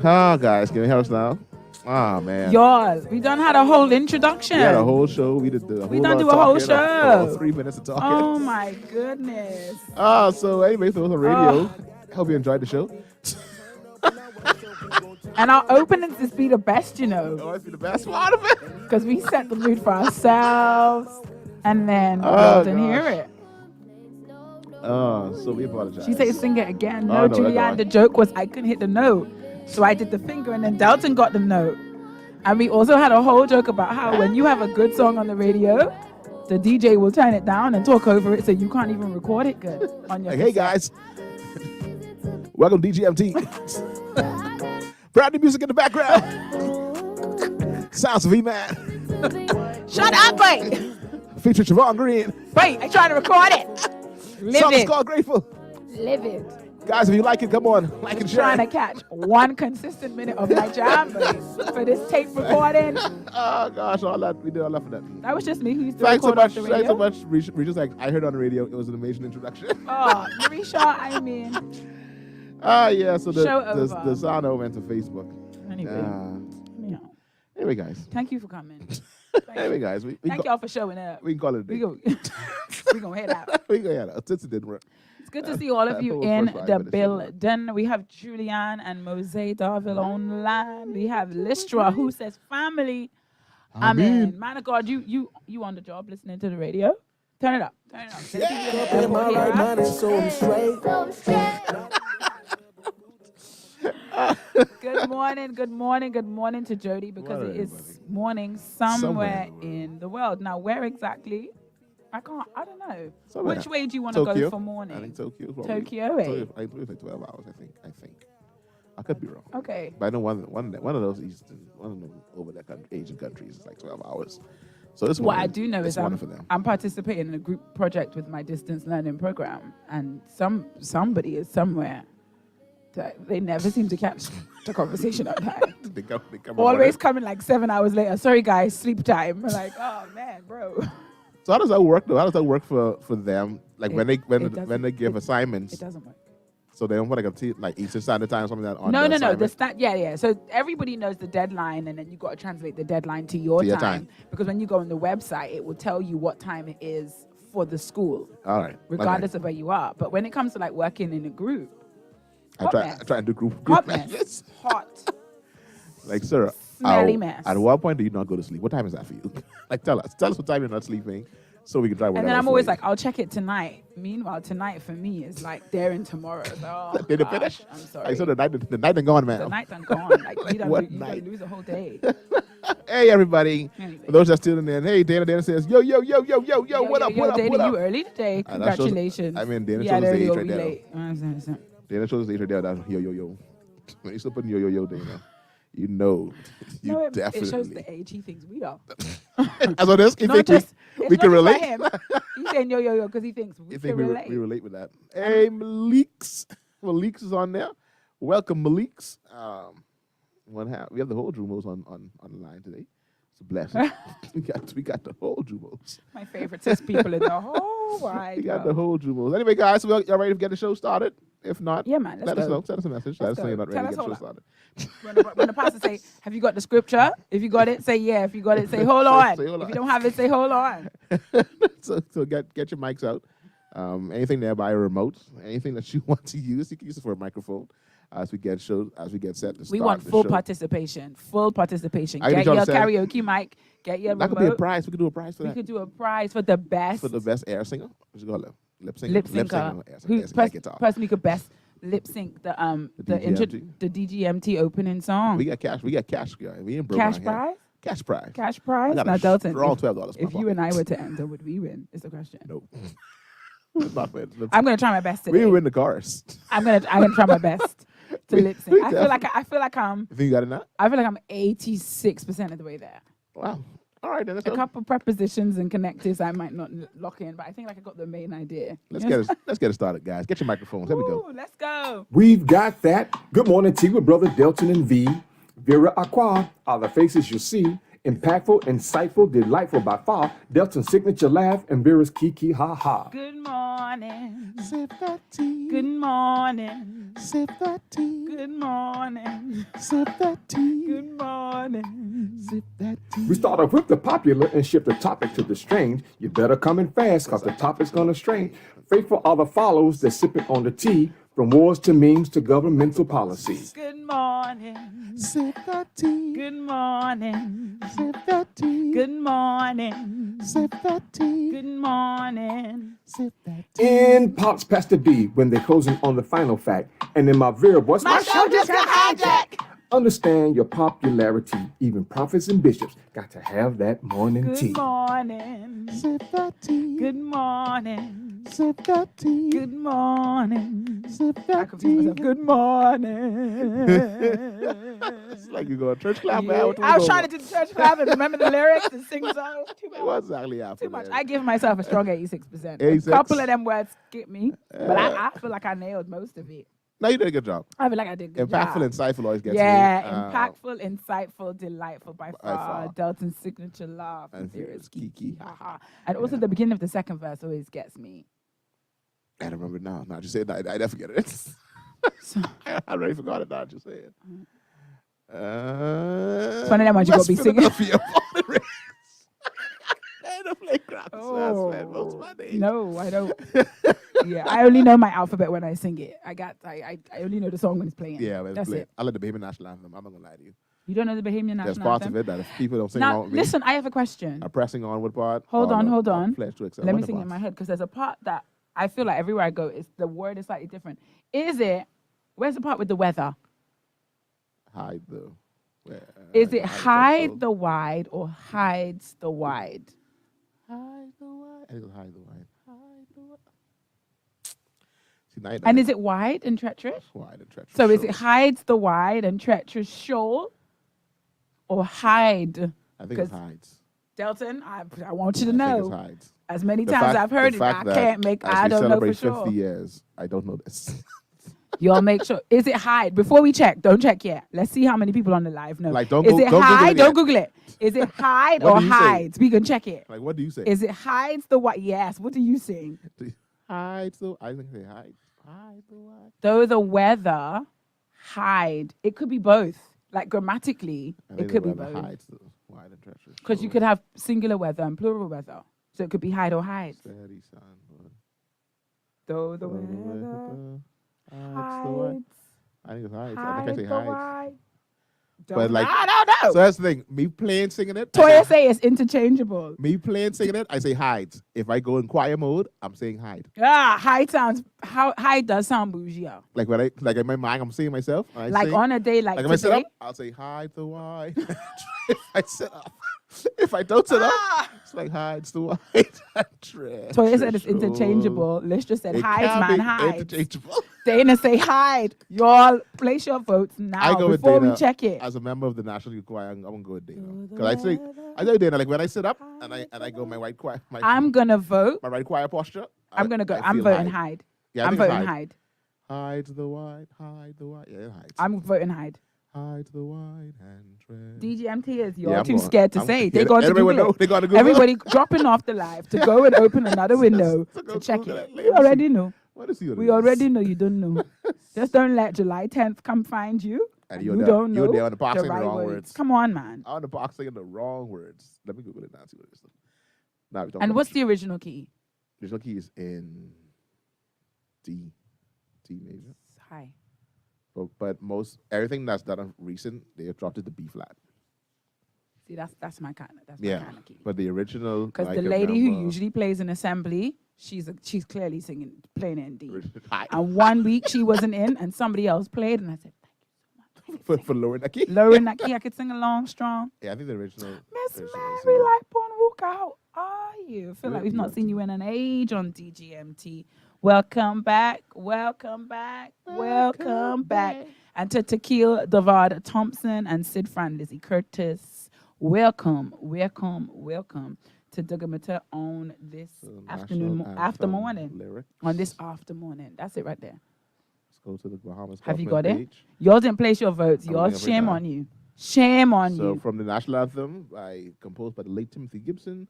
Oh, guys, can you help us now? Oh, man. Y'all, we done had a whole introduction. We had a whole show. We did the We done do a whole show. 3 minutes of talking. Oh my goodness. So anyway, for the radio, hope you enjoyed the show. And our openings just be the best, you know. Oh, it's be the best part of it. Because we set the mood for ourselves, and then we didn't hear it. So we apologize. She said, "Sing it again." Oh, No, no, Julianne. The joke was I couldn't hit the note, so I did the finger, and then Delton got the note. And we also had a whole joke about how when you have a good song on the radio, the DJ will turn it down and talk over it, so you can't even record it good on your. Hey guys, welcome to DGMT. Brand new music in the background. Sounds of E-Man. Shut up, wait. Featuring Siobhan Green. Wait, I tried to record it. Song is called Grateful. Live it. Guys, if you like it, come on, like and share. Trying to catch one consistent minute of my jam for this tape recording. Oh gosh, all that we did all that for that. That was just me who used to Thanks so record much. off the radio. Thanks so much. Regis, like I heard on the radio, it was an amazing introduction. Oh, Marisha, I mean. Yeah. So the sound over went to Facebook. Anyway, Anyway, guys. Thank you for coming. Anyway, guys. Thank y'all for showing up. We can call it a day. We gonna head out. We go head out. Since it didn't work. It's good to see all of you in the building. We have Julianne and Mose Darville online. We have Listra who says family. Amen. Man of God, you on the job listening to the radio? Turn it up. Turn it up. Good morning to Jody because it is morning somewhere in the world. Now, where exactly? I don't know. Somewhere. Which way do you want to go for morning? I think Tokyo. Tokyo, eh? I think it's like 12 hours, I think. I could be wrong. Okay. But I know one of those one of them over there Asian countries is like 12 hours. So this what I do know is I'm participating in a group project with my distance learning program, and somebody is somewhere. They never seem to catch the conversation on time. they come always coming like 7 hours later. Sorry guys, sleep time. We're like, oh man, bro. So how does that work though? How does that work for them? Like when they give assignments. It doesn't work. So they don't want like Eastern Standard Time or something like that on No. assignment? Yeah. So everybody knows the deadline, and then you got to translate the deadline to your time. Because when you go on the website, it will tell you what time it is for the school. All right. Regardless of where you are. But when it comes to like working in a group, I try and do group mess. Hot. Like, sir, smelly mess. At what point do you not go to sleep? What time is that for you? Like, tell us what time you're not sleeping, so we can try. And then I'm always like, I'll check it tonight. Meanwhile, tonight for me is like there and tomorrow. So, did it finish? I'm sorry. Like, so the night done gone, man. The night done gone. Like you don't lose a whole day. Hey everybody, anyway. For those that tuning in, hey Dana says, yo, what up? Dana, you early today? Congratulations. I mean, Dana shows his age right now. Dana shows his age right there. That yo. When you still putting yo, Dana, you know, definitely. It shows the age he thinks we are. As on this, he thinks we can relate. He's saying yo because he thinks we can relate. We relate with that. Hey, Malik's is on there. Welcome, Malik's. We have the whole Drumos on the line today. It's a blessing. we got the whole Drumos. My favorite is people in the whole wide. We got the whole Drumos. Anyway, guys, y'all ready to get the show started? If not, yeah, man, let us know. Send us a message. Let us know you're not ready to get the show started. When the pastor say, "Have you got the scripture?" If you got it, say yeah. If you got it, say hold on. Say hold on. If you don't have it, say hold on. so get your mics out. Anything there by a remote, anything that you want to use, you can use it for a microphone. As we get set to start. We want full participation. Full participation. Get your karaoke mic. Get your remote. That could be a prize. We could do a prize for that. We could do a prize for the best. For the best air singer. What you call it? Lip sync. Person who could best lip sync the DGMT opening song. We got cash. We ain't broke. Cash prize. Cash prize. Cash prize. Now, Delton. They're all $12. If you and I were to enter, would we win? Is the question. Nope. I'm gonna try my best today. We win the chorus. I'm gonna try my best to lip sync. I feel like I'm. You think you got it now? I feel like I'm 86% of the way there. Wow. All right, then. A couple prepositions and connectives I might not lock in, but I think like I got the main idea. Let's get it started, guys. Get your microphones. Here we go. Let's go. We've got that. Good morning, T with brother Delton and V. Vera Aqua are the faces you see Impactful, insightful, delightful by far. Delton's signature laugh and Vera's kiki ha ha. Good morning. Sip that tea. Good morning. Sip that tea. Good morning. Sip that tea. Good morning. Sip that tea. We start off with the popular and shift the topic to the strange. You better come in fast, cause the topic's gonna strain. Faithful are the follows that sipping on the tea, from wars to memes to governmental policies. Good morning. Sip that tea. Good morning. Sip that tea. Good morning. Sip that tea. Good morning. Sip that tea. In pops Pastor B when they're closing on the final fact. And in my Vera voice, My show just got hijacked. understand your popularity. Even prophets and bishops got to have that morning tea. Good morning. Sip that tea. Good morning. Sip that tea. Good morning. Sip I that confused tea. myself. Good morning. It's like you go to church clap. Yeah. I was trying to do the church clap and remember the lyrics and sing songs. Too much. What's exactly happening? Too much. I give myself a strong 86%. 86? A couple of them words skip me, but I feel like I nailed most of it. No, you did a good job. I feel like I did a good Impactful, job. insightful always gets Yeah, me. impactful, insightful, delightful by far. far. Delton's signature laugh. And Vera's Vera's kiki. haha. And also the beginning of the second verse always gets me. I don't remember now. Now, just say it. I never forget it. So, I already forgot it now. Just say it. it's one of them ones you West gotta be singing. Philadelphia, Fallen Rays. I don't play crap. Most of my days. No, I don't. Yeah, I only know my alphabet when I sing it. I only know the song when it's playing. Yeah, when that's play. it. I like the Bahamian national anthem. I'm not gonna lie to you. You don't know the Bahamian national There's parts anthem? of it that if people don't sing Now, along with me, listen, I have a question. are pressing onward part. Hold or on, the- hold or on. Pledge to excel. Let me What sing it in parts? my head because there's a part that I feel like everywhere I go, the word is slightly different. Where's the part with the weather? Hide the. Is it hide the wide or hides the wide? Hide the wide. I think it's hide the wide. Hide the wide. See, now And is it wide and treacherous? wide and treacherous? So is it shoals. hides the wide and treacherous shoal or hide? I think it's 'cause hides. Delton, I want you to I think know. it's hides. As many The times fact- I've heard the it, I fact that can't make, as I we don't know for celebrate sure. 50 years. I don't know this. You'll make sure. Is it hide? Before we check, don't check yet. Let's see how many people on the live know. Like, don't Is go- it don't Google hide? it Don't yet. Google it. Is it hide What or do you say? hides? We can check it. Like, what do you say? Is it hides the what? Yes. What do you sing? Hides the. I think they hide. Hide the wide. Though the weather hide. It could be both. Like grammatically, I it think could the be weather both. hides the wide and treacherous. Because you shoals. could have singular weather and plural weather. So it could be hide or hide. Steady sun. Though the Hides weather the wide. hides. I think it's hides. I Hide think I the say hides. wide. But like, I don't know. so that's the thing. Me playing singing it. I Toya say- say it's interchangeable. Me playing singing it. I say hides. If I go in choir mode, I'm saying hide. Hide sounds. Hide does sound bougie. Like when like in my mind, I'm saying myself. And I Like sing, on a day like like if I sit today. up, I'll say hide the wide. If I sit up, if I don't sit up, it's like hides the wide. Toya said it's interchangeable. Liz just said hides, man, hides. Interchangeable. Dana say hide. Y'all place your votes I now go with before Dana we check it. as a member of the National Youth Choir. I'm gonna go with Dana because I know Dana. Like when I sit up and I go my white choir, I'm gonna vote. my right choir posture. I'm gonna go. I I'm feel voting hide. Yeah, I I'm think it's voting hide. Hides the wide, hide the wide. Yeah, it hides. I'm voting hide. Hides the wide and tread. DGMT is Yeah, you're I'm too going- scared to I'm- say. yeah, They're going to everybody Google know- it. they gotta Google it. Everybody dropping off the live to go and open another window to go to check Google it. it. Let We me already see. know. What is he? We already know you don't know. Just don't let July 10th come find you. And You you're don't You're know there on the box the saying right the wrong words. words. Come on, man. On the box saying the wrong words. Let me Google it now. See what it is. Now we talking And about what's the original key? the original key is in D major. High. But most everything that's done recent, they have dropped it to B flat. See, that's my kind of Yeah, of key. but the original. Because I the can lady who remember- usually plays in assembly, she's clearly playing it in D. High. And one week she wasn't in, and somebody else played, and I said, for lowering that key. lowering that key, I could sing along strong. Yeah, I think the original. Miss version is Mary in- Lightborn Walker, how are you? I feel like we've not seen you in an age on DGMT. Welcome back, welcome back, welcome back. And to Tequila Davad Thompson and Sid Fran Lizzie Curtis, welcome, welcome, welcome to DGMT on this the afternoon, national after anthem morning. lyric. On this after morning. That's it right there. Let's go to the Bahamas. Have you Government got it? page. Y'all didn't place your votes. I'm Y'all looking up right shame now. on you. Shame on So you. from the national anthem, composed by the late Timothy Gibson,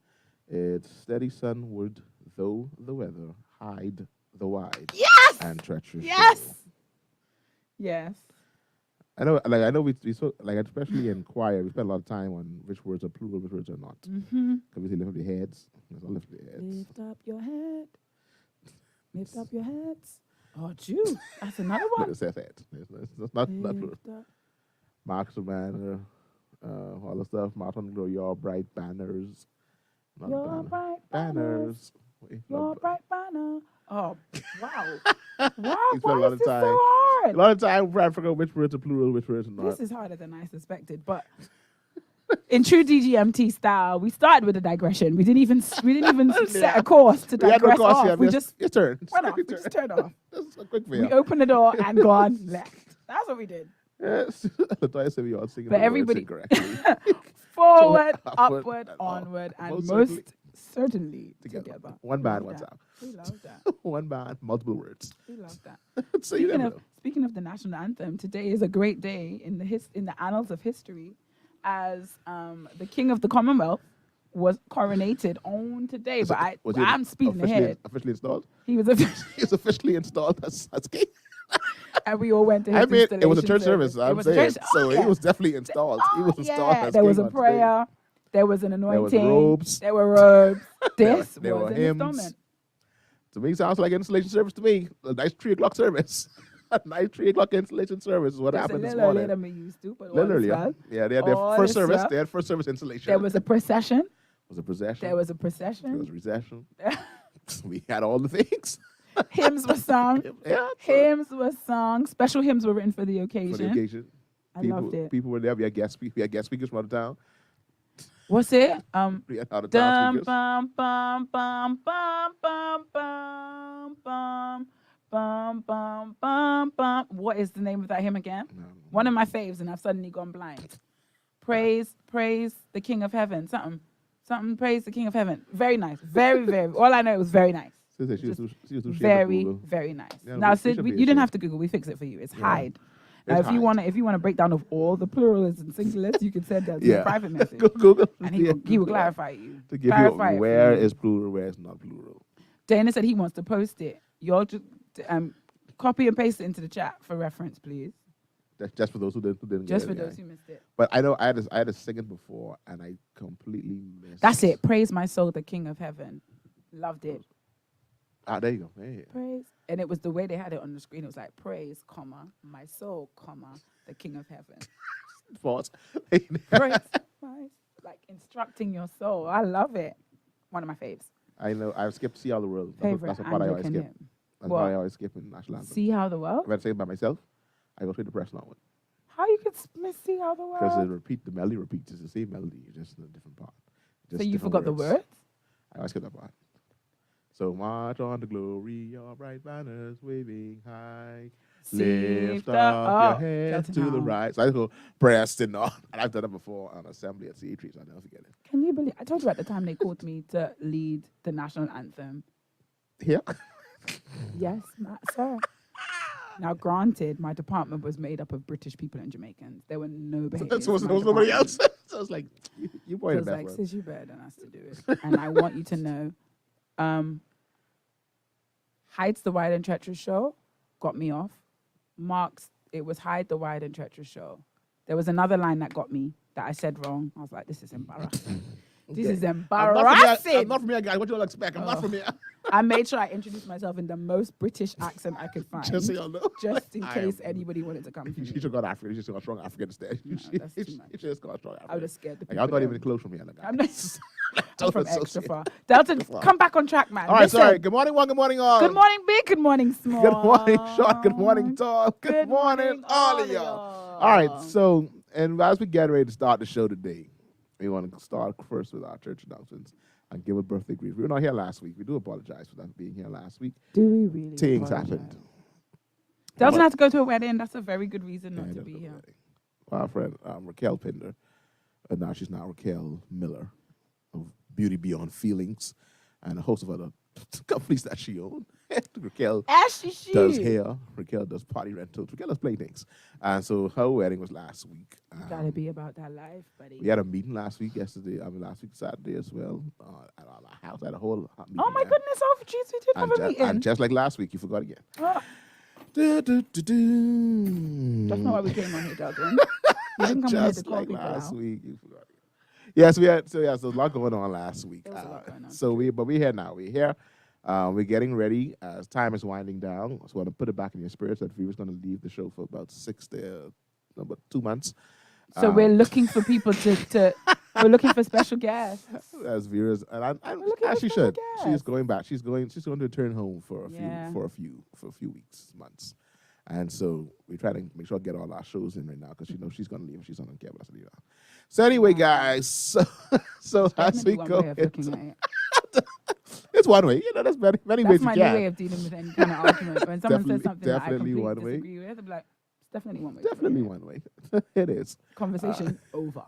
it's steady sunward, though the weather hide the wide Yes. and treacherous. Yes. shore. Yes. I know we so, like especially in choir, we spend a lot of time on which words are plural, which words are not. Mm-hmm. Because we say lift up your heads. Let's all lift your heads. Lift up your head. Lift up your heads. Oh, Jew. That's another one. It says head. It's not plural. Lift up. Marks the banner, all the stuff. Martin Glow, your bright banners. Not Your banner. bright Banners. Wait, Your not bright banner. Oh, wow. Wow, You spend a why lot is of this time. so hard? A lot of time trying to figure out which words are plural, which words are not. This is harder than I suspected, but in true DGMT style, we started with a digression. We didn't even set a course to We had no digress course off. yet. We just your turn. went off. Your We just turn. turned off. That's a quick We video. opened the door and gone left. That's what we did. Yes. Latoya said we all singing But the everybody- words incorrectly. Forward, Upward, upward, and onward, and Most most certainly Together. together. One band, Love one that. sound. We love that. One band, multiple words. We love that. So you never know. Speaking of the national anthem, today is a great day in the annals of history, as the King of the Commonwealth was coronated on today. But Was he I'm speeding officially, ahead. Officially installed? He was He was officially installed as king. and we all went to his I mean, it was a installation church service. It I'm was a saying. church- So yeah. he was definitely installed. He was installed yeah. as There was king a on today. prayer. There was an anointing. robes. There were robes. This There was were an hymns. installment. To me, sounds like an installation service to me. A nice 3 o'clock service. A nice 3 o'clock installation service is what Just happened a this little morning. later than we used to, but all Literally, is yeah. well. Yeah, they had their All first is service. well. They had first service installation. There was a procession. It was a procession. There was a There was procession. a recession. We had all the things. Hymns were sung. Yeah. Hymns were sung. Special hymns were written for the For occasion. the occasion. I loved it. People were there. We had guest speakers from out of town. What's it? We had out of town Dum speakers. bum bum bum bum bum bum bum bum bum bum bum. What is the name of that hymn again? No. One of my faves, and I've suddenly gone blind. Praise the King of Heaven. Something. Praise the King of Heaven. Very nice. Very, very. All I know, it was very nice. She was too shamed to Very, Google. very nice. Yeah, Now, we Sid, should you be didn't ashamed. have to Google. We fix it for you. It's Yeah. hide. Now, It's if you hide. want to break down of all the plurals and singulars, you can send that to Yeah. a private message, Google. and Yeah, he will Google clarify you. to give clarify it you for where you. is plural, where is not plural. Dana said he wants to post it. Y'all just copy and paste it into the chat for reference, please. That's just for those who didn't Just get for it. those who missed it. But I know I had to sing it before, and I completely missed. That's it. Praise my soul, the King of Heaven. Loved it. Ah, there you go. Hey. Praise. And it was the way they had it on the screen. It was like, praise, comma, my soul, comma, the King of Heaven. Pause. Praise, like instructing your soul. I love it. One of my faves. I know. I've skipped "See How the World." Favorite That's the part I always Anglican skip. hymn. That's What? what I always skip in national anthem. See how the world? If I say it by myself, I go straight to press on one How you could miss see how the because world? the melody repeats. It's the same melody, just in a different part. So Just you different forgot the words? I always skip that part. So march on to glory, your bright banners waving high. Lift up your head to the right. So I just go pressed and on. And I've done it before on assembly at C3, so I'll never forget it. Can you believe? I told you at the time they called me to lead the national anthem. Here? Yes, sir. Now, granted, my department was made up of British people and Jamaicans. There were no behaviors. So was in my nobody department. else. So I was like, you So pointed it's that like, one. sis, you better than us to do it. And I want you to know, Hides the Wide and Treacherous Show got me off. Marks, it was Hide the Wide and Treacherous Show. There was another line that got me that I said wrong. I was like, this is embarrassing. This is embarrassing. I'm not from here, guys. What do you all expect? I'm not from here. I made sure I introduced myself in the most British accent I could find. Just so y'all know. Just in I case am- anybody wanted to come for You me. should have got African. You should have got strong African instead. You that's too much. should have got strong African. I would have scared the Like, people. I'm not there. even close from here. Like, I'm not. I'm from extra associate. far. Delton, Far. come back on track, man. All right, Listen. sorry. Good morning, one. Good morning, all. Good morning, big. Good morning, small. Good morning, short. Good morning, tall. Good morning, all of y'all. All right, so, and as we get ready to start the show today, we want to start first with our church announcements and give a birthday greeting. We were not here last week. We do apologize for not being here last week. Do we really? Things apologize? happened. Delton had to go to a wedding. That's a very good reason not Yeah, to that's be the here. wedding. Our friend Raquel Pinder, and now she's now Raquel Miller of Beauty Beyond Feelings and a host of other companies that she owns. Raquel As she should. does hair. Raquel does party rentals. Raquel does playthings. And so her wedding was last week. You gotta be about that life, buddy. We had a meeting last week, last week Saturday as well at our house. I had a whole meeting. Oh my goodness! Oh, jeez, we did have a meeting. And just like last week, you forgot again. That's not why we came on here, Delton. You didn't come on here to call people last out. week, you forgot again. Yes, we had. So yeah, so a lot going on last week. There was a lot going on. So we're here now. We're here. We're getting ready as time is winding down. So I want to put it back in your spirits that Vera's going to leave the show for about 2 months. So we're looking for people to we're looking for special guests. As Vera's, and looking as for she should. special She's guests. going back. She's going to return home for a few weeks, months. And so we try to make sure I get all our shows in right now because she knows she's going to leave and she's not going to care about us leaving. So anyway, guys, so as we go, it's one way. You know, there's many ways you can. That's my new way of dealing with any kind of argument. When someone says something that I definitely completely one way. disagree with, I'm like, it's definitely one way. Definitely one way. It is. Conversation over.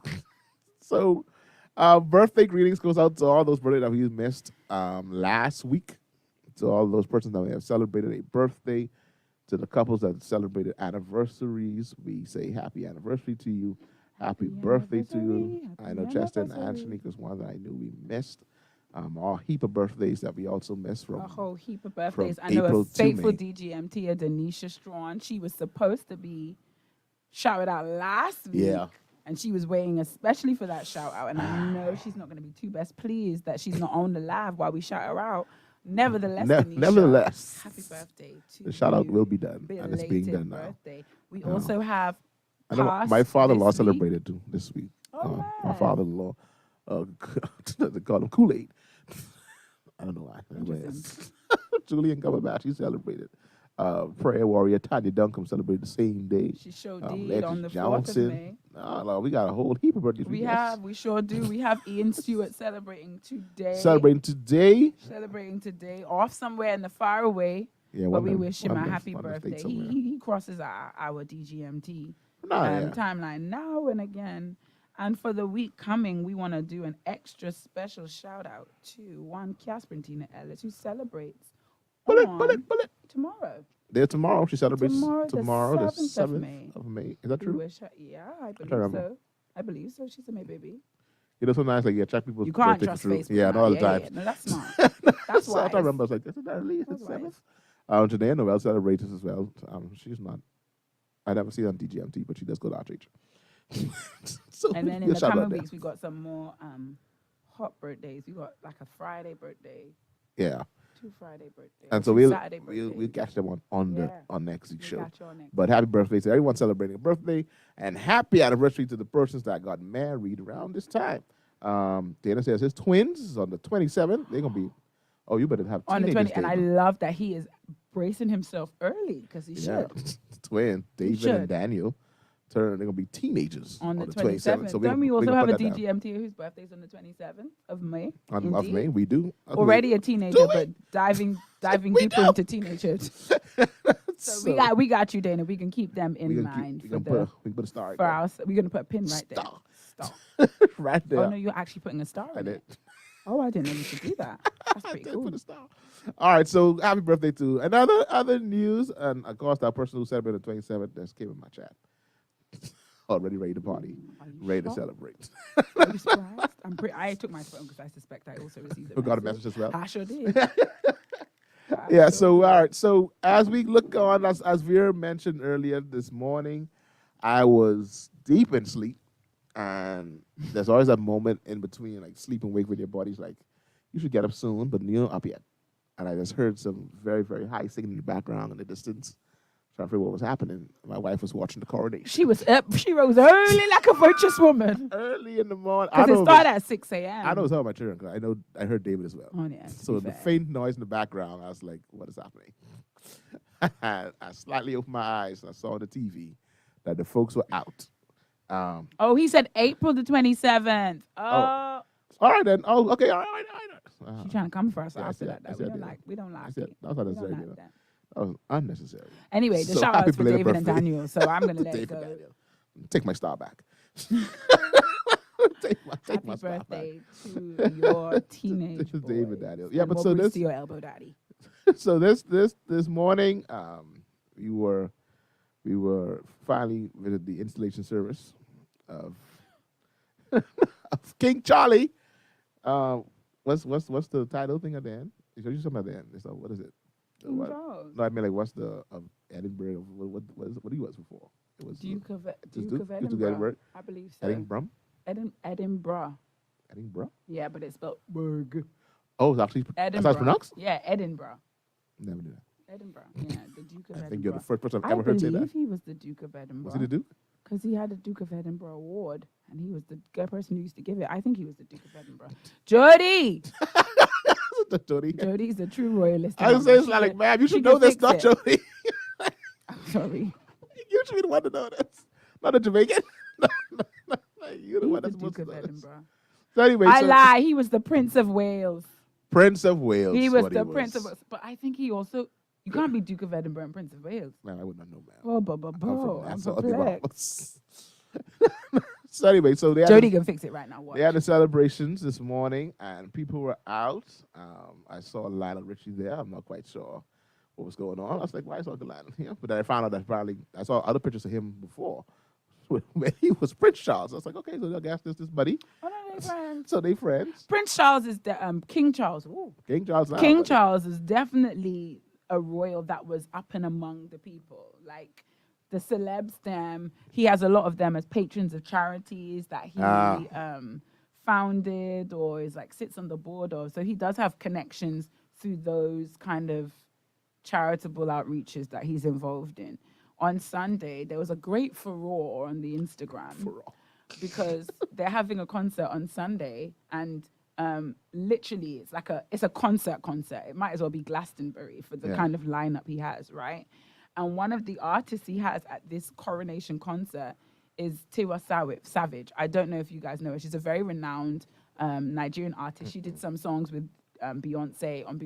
So birthday greetings goes out to all those birthdays that we missed last week. To all those persons that we have celebrated a birthday. To the couples that celebrated anniversaries, we say happy anniversary to you. Happy birthday to you. I know Chester and Angelique was one that I knew we missed. A heap of birthdays that we also missed from. A whole heap of birthdays. I know a faithful DGMT, a Denisha Strawn. She was supposed to be shouted out last week. Yeah. And she was waiting especially for that shout out. And I know she's not going to be too best pleased that she's not on the live while we shout her out. Nevertheless, nevertheless, happy birthday to you. The shout out will be done. And it's being done now. Birthday. We also have I know my father-in-law celebrated too this week. Oh, my father-in-law, they call him Kool-Aid. I don't know why. Julian Cumberbatch, he celebrated. Prayer warrior Tanya Duncombe celebrated the same day. She sure did on the 4th of May. No, we got a whole heap of birthdays. We sure do. We have Ian Stewart celebrating today. Celebrating today. Off somewhere in the far away. Yeah, but we wish him a happy birthday. He crosses our DGMT timeline now and again. And for the week coming, we want to do an extra special shout out to one Casper and Tina Ellis who celebrates tomorrow. There tomorrow. She celebrates tomorrow the 7th of May. Is that true? I believe so. She's a May baby. You know, sometimes like check people's you can't birthday trust true. Facebook. Yeah, all the time. Yeah. No, that's not. That's why. I remember I was like, isn't that really the 7th? Today Noel celebrates as well. She's not. I never see her on DGMT, but she does go to our church. And then in the coming weeks, we got some more hot birthdays. We got like a Friday birthday. Yeah. 2 Friday birthdays. And so we'll catch them on next week's show. But happy birthday to everyone celebrating a birthday, and happy anniversary to the persons that got married around this time. Dana says his twins is on the 27th. They're gonna be. Oh, you better have on the 20th. And I love that he is bracing himself early because he should. Twin David and Daniel. They're going to be teenagers on the 27th. So we also have a DGMT whose birthday's on the 27th of May. Of May, we do. Already a teenager, but diving deeper into teenagers. So we got you, Dana. We can keep them in mind. We can put a star. For our, we're going to put a pin right there. Star. Right there. Oh, no, you're actually putting a star in it. Oh, I didn't know you could do that. That's pretty cool. Put a star. All right, so happy birthday to other news. And of course, that person who celebrated the 27th just came in my chat. Already ready to party, ready to celebrate. Are you surprised? I took my phone because I suspect I also received it. We got a message as well. I sure did. So all right. So as we look on, as Vera mentioned earlier this morning, I was deep in sleep, and there's always a moment in between, like sleep and wake, when your body's like, you should get up soon, but you're not up yet. And I just heard some very, very high singing in the background in the distance. Trying to figure what was happening. My wife was watching the coronation. She was up. She rose early like a virtuous woman. Early in the morning. Because it started at 6 a.m. I know it's all my children, because I heard David as well. Oh, yeah. So the faint noise in the background, I was like, what is happening? I slightly opened my eyes and I saw on the TV that the folks were out. He said April the 27th. All right then. Oh, okay. All right. She's trying to come for us after that. We don't like it. That's not necessary. That was unnecessary. Anyway, the shout outs for David and Daniel, so I'm going to let it go. Take my star back. Take my birthday to your teenage boy. David Daniel. Yeah, but so this to your elbow daddy. So this morning, we were finally with the installation service of of King Charlie. What's the title thing at the end? You something at the end. So what is it? King Charles. No, I mean like what's the of Edinburgh? What he was before? It was Duke of Duke Edinburgh. I believe so. Edinburgh. Edinburgh. Edinburgh. Yeah, but it's spelled Berg. Oh, it's actually Edinburgh. that's how it's pronounced. Yeah, Edinburgh. Never knew that. Edinburgh. Yeah, the Duke of Edinburgh. I think you're the first person I've ever heard say that. I believe he was the Duke of Edinburgh. Was he the Duke? Because he had a Duke of Edinburgh award, and he was the person who used to give it. I think he was the Duke of Edinburgh. Jody! Jody's a true royalist. I was saying, like, man, you should know this, not Jody. I'm sorry. You should be the one to know this. Not a Jamaican. You're the one that's Duke supposed to of know this. Edinburgh. So anyway, I lie. He was the Prince of Wales. Prince of Wales. He was the Prince of Wales. But I think he also... You can't be Duke of Edinburgh and Prince of Wales. Man, I would not know, man. I'm perplexed. So anyway, so Jody can fix it right now. Watch. They had the celebrations this morning, and people were out. I saw Lionel Richie there. I'm not quite sure what was going on. I was like, why is Uncle Lionel here? But then I found out that probably I saw other pictures of him before when he was Prince Charles. I was like, okay, so I guess this buddy. Oh, no, they're friends. So they friends. Prince Charles is King Charles. Ooh. King Charles. Now, King Charles is definitely a royal that was up and among the people. Like the celebs, he has a lot of them as patrons of charities that he founded or is like sits on the board of. So he does have connections through those kind of charitable outreaches that he's involved in. On Sunday, there was a great furore on the Instagram because they're having a concert on Sunday, and literally it's a concert. It might as well be Glastonbury for the kind of lineup he has, right? And one of the artists he has at this coronation concert is Tiwa Savage. I don't know if you guys know her. She's a very renowned Nigerian artist. She did some songs with Beyonce on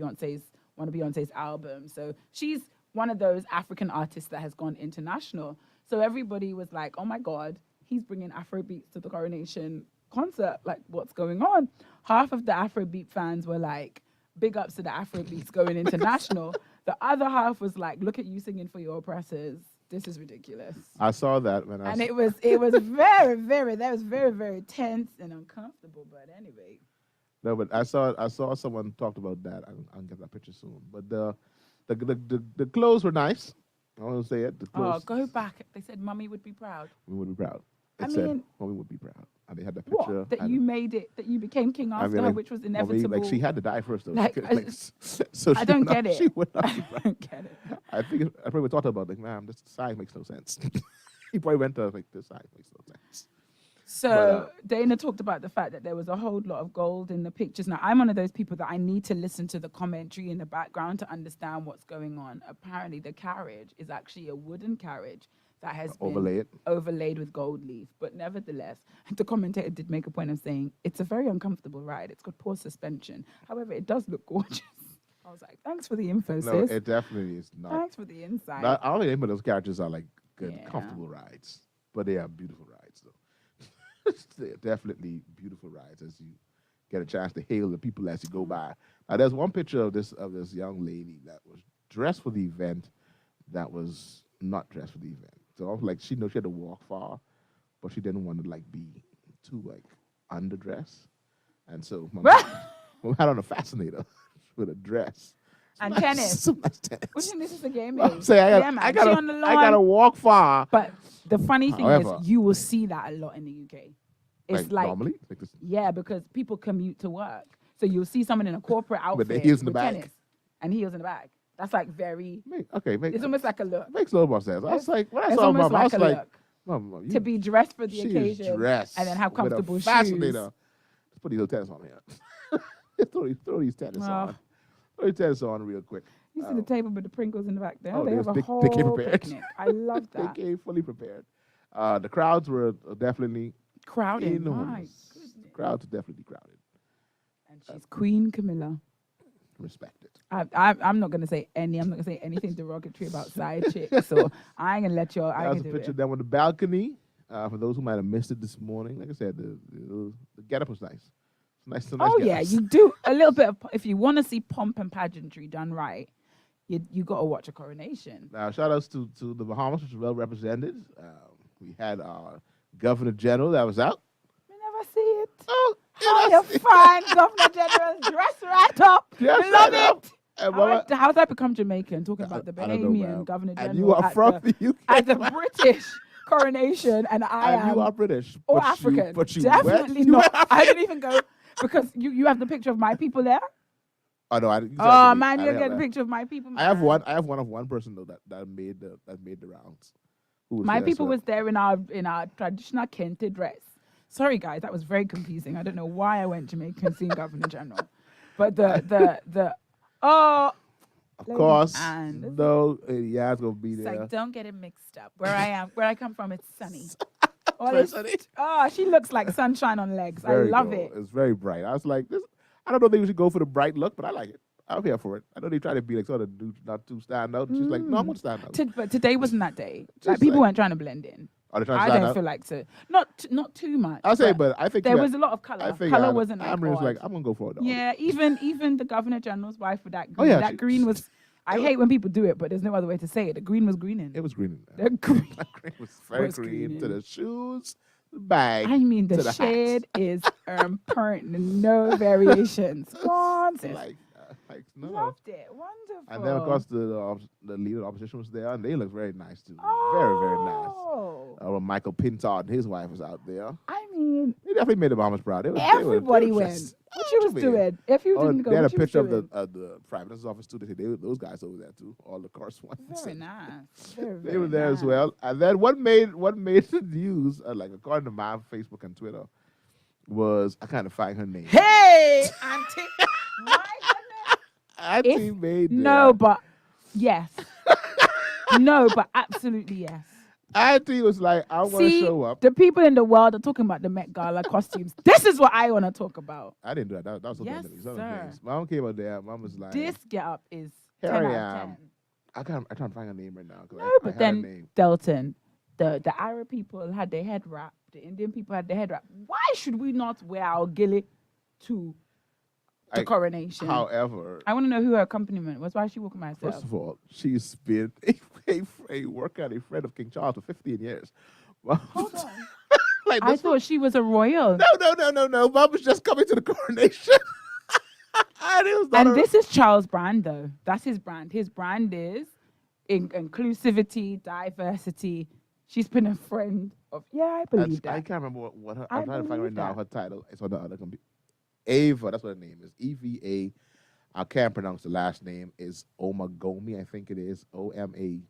one of Beyonce's albums. So she's one of those African artists that has gone international. So everybody was like, oh my God, he's bringing Afrobeats to the coronation concert. Like, what's going on? Half of the Afrobeat fans were like, big ups to the Afrobeats going international. The other half was like, look at you singing for your oppressors. This is ridiculous. I saw that when I... And it was very, very tense and uncomfortable. But anyway. No, but I saw someone talked about that. I'll get that picture soon. But the clothes were nice. I want to say it. The clothes. Oh, go back. They said Mummy would be proud. We would be proud. I said mean, Mummy would be proud. And they had that picture. What? That you made it, that you became king after her, which was inevitable. Like she had to die first, though. So I don't get it. She would not be proud. I don't get it. I probably thought about like, ma'am, this size makes no sense. He probably went to like, this size makes no sense. So Dana talked about the fact that there was a whole lot of gold in the pictures. Now, I'm one of those people that I need to listen to the commentary in the background to understand what's going on. Apparently, the carriage is actually a wooden carriage that has been overlaid with gold leaf. But nevertheless, the commentator did make a point of saying, it's a very uncomfortable ride. It's got poor suspension. However, it does look gorgeous. I was like, thanks for the info, No, sis. it definitely is not. Thanks for the insight. I don't think any of those carriages are like good, comfortable rides. But they are beautiful rides, though. They're definitely beautiful rides as you get a chance to hail the people as you go by. Now, there's one picture of this young lady that was dressed for the event that was not dressed for the event. So I was like, she had to walk far, but she didn't want to like be too like underdressed. And so my mom had on a fascinator with a dress. And tennis. Some nice tennis. What do you think this is a game? I'm saying I gotta walk far. But the funny thing is, you will see that a lot in the UK. It's like normally, yeah, because people commute to work, so you'll see someone in a corporate outfit with heels in the with bag, tennis and heels in the bag. That's like very it's almost like a look. Makes no more sense. I was like, when I saw Mom, I was like, Mom, to be dressed for the occasion and then have comfortable shoes. Fascinator. Let's put these little tennis on here. throw these tennis on. Throw these tennis on real quick. You see the table with the Pringles in the back there? Oh, they have a whole picnic. I love that. They came fully prepared. The crowds were definitely crowded. Enormous. The crowds are definitely crowded. And she's Queen Camilla. Respected. I'm not gonna say anything derogatory about side chicks. So I ain't gonna let y'all. That was a picture down on the balcony. For those who might have missed it this morning, like I said, the getup was nice. Nice oh yeah, you do a little bit of. If you want to see pomp and pageantry done right, you got to watch a coronation. Now, shout outs to the Bahamas, which is well represented. We had our Governor General that was out. I never see it. Oh, How you find Governor General dressed right up. Dressed We love right up. it. And Mama, How's that become Jamaican? Talking about the I don't know, Bahamian ma'am. Governor General. And you are from the UK. At the British coronation, and I and am. you are British. Or but African. But you Definitely went, not. I didn't even go because you have the picture of my people there. Oh no! Oh man, you're getting a picture of my people. Man. I have one person though that made the rounds. My people was there in our traditional kente dress. Sorry guys, that was very confusing. I don't know why I went Jamaican seeing Governor General, but the of course and no yeah it's gonna be it's there. like don't get it mixed up. Where I come from, it's sunny. Sunny. Oh, she looks like sunshine on legs. I love it. It's very bright. I was like this. I don't know if they should go for the bright look, but I like it. I'm here for it. I know they try to be like sort of not too stand out. She's like, no, I'm gonna stand out. But today wasn't that day. Like people weren't trying to blend in. Are they trying to I stand don't out? feel like to. Not too much. I'll say, but I think there was a lot of color. I think Color wasn't like Amber was odd. like, I'm gonna go for it. Yeah, even the Governor General's wife with that green. Oh, yeah, that green was. I hate when people do it, but there's no other way to say it. The green was greening. It was greening. The green. That green was very Was green greening. to the shoes, the bag. I mean, to the the shade is permanent, no variations. Once like no. loved it, wonderful. And then of course the leader of the opposition was there, and they looked very nice too. Very very nice. Michael Pintard and his wife was out there. I mean, They definitely made the Bahamas proud. everybody went. What you was doing? If you didn't go, they had a what you was picture of doing? the Prime Minister's office too. Those guys over there too. All the correspondents. Very nice. Very, They were there as well. And then what made the news, like according to my Facebook and Twitter, was I can't find her name. Hey, Auntie. My goodness. Auntie made No, but yes. No, but absolutely yes. Auntie was like, I want to See, show up. the people in the world are talking about the Met Gala costumes. This is what I want to talk about. I didn't do that. That was something Yes, else. sir. Mom came out there. Mom was like, This get up is Here 10 I out am. of 10. I can't find her name right now. No, I but had her then name. Delton, the Arab people had their head wrapped. The Indian people had their head wrapped. Why should we not wear our gilly to the coronation? However, I want to know who her accompaniment was. Why is she walking by herself? first of all, she's been a worker and a friend of King Charles for 15 years. Hold on. Like I this thought she was a royal. No. Mom was just coming to the coronation. And this is Charles' brand, though. That's his brand. His brand is inclusivity, diversity. She's been a friend of. Yeah, I believe that. I can't remember what her. I I'm trying to find right now believe her title. It's on the other computer. Ava, that's what her name is. EVA. I can't pronounce the last name. Is Omagomi, I think it is. Omaghomi.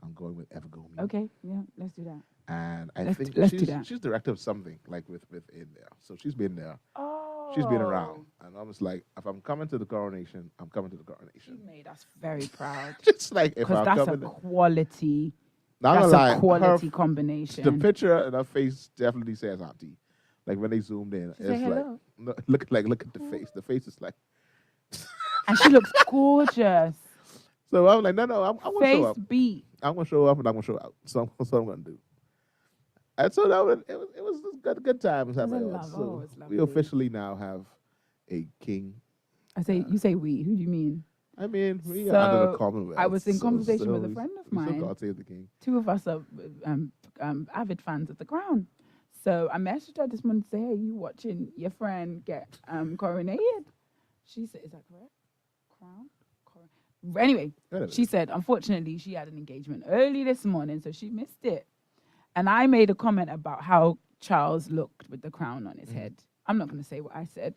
I'm going with Evergomi. Okay, yeah, let's do that. And I Let's think do that. she's director of something like within there. So she's been there. Oh. She's been around. And I was like, if I'm coming to the coronation, I'm coming to the She coronation. made us very proud. Just like if Because I'm that's a coming. quality. Not That's gonna lie, a quality combination. the picture in her face definitely says auntie. Like when they zoomed in, She say it's like hello. no, look at the face. The face is like. And she looks gorgeous. So I'm like, no, I'm gonna show Face up. beat. I'm gonna show up and I'm gonna show out. So that's what I'm gonna do. And so it was good times. was having love. so Oh, it was we lovely. officially now have a king. You say we. Who do you mean? I mean, we are under the So, Commonwealth. I was in so conversation with a we- friend of we still mine. God save the king. Two of us are avid fans of The Crown. So I messaged her this morning to say, hey, you watching your friend get coronated? She said, is that correct? Crown? Anyway, she said, unfortunately, she had an engagement early this morning, so she missed it. And I made a comment about how Charles looked with the crown on his head. I'm not going to say what I said.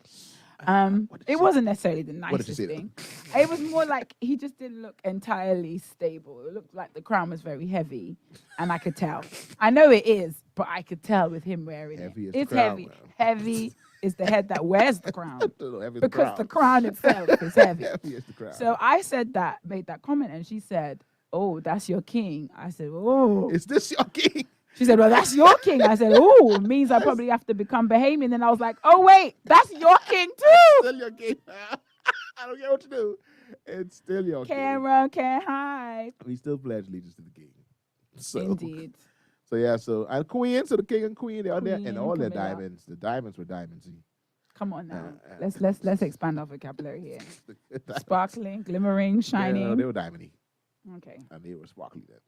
It wasn't necessarily the nicest thing. It was more like he just didn't look entirely stable. It looked like the crown was very heavy, and I could tell. I know it is, but I could tell with him wearing Heavy it. as the It's crown, heavy. man. Heavy is the head that wears the crown. Heavy as Because the crown itself is heavy. Heavy as the crown. So I made that comment, and she said, oh, that's your king. I said, oh. Is this your king? She said, well, that's your king. I said, oh, it means I probably have to become Bahamian. Then I was like, oh, wait, that's your king too. Still your king. I don't care what you do. It's still your Camera can't hide. king. We still pledge allegiance to the king. So, Indeed. So yeah, and Queen, so the king and queen, they are there, Queen and all their Camilla. diamonds. The diamonds were diamondsy. Come on now. Let's expand our vocabulary here. Sparkling, glimmering, shining. Yeah, they were diamondy. Okay. And they were sparkly then.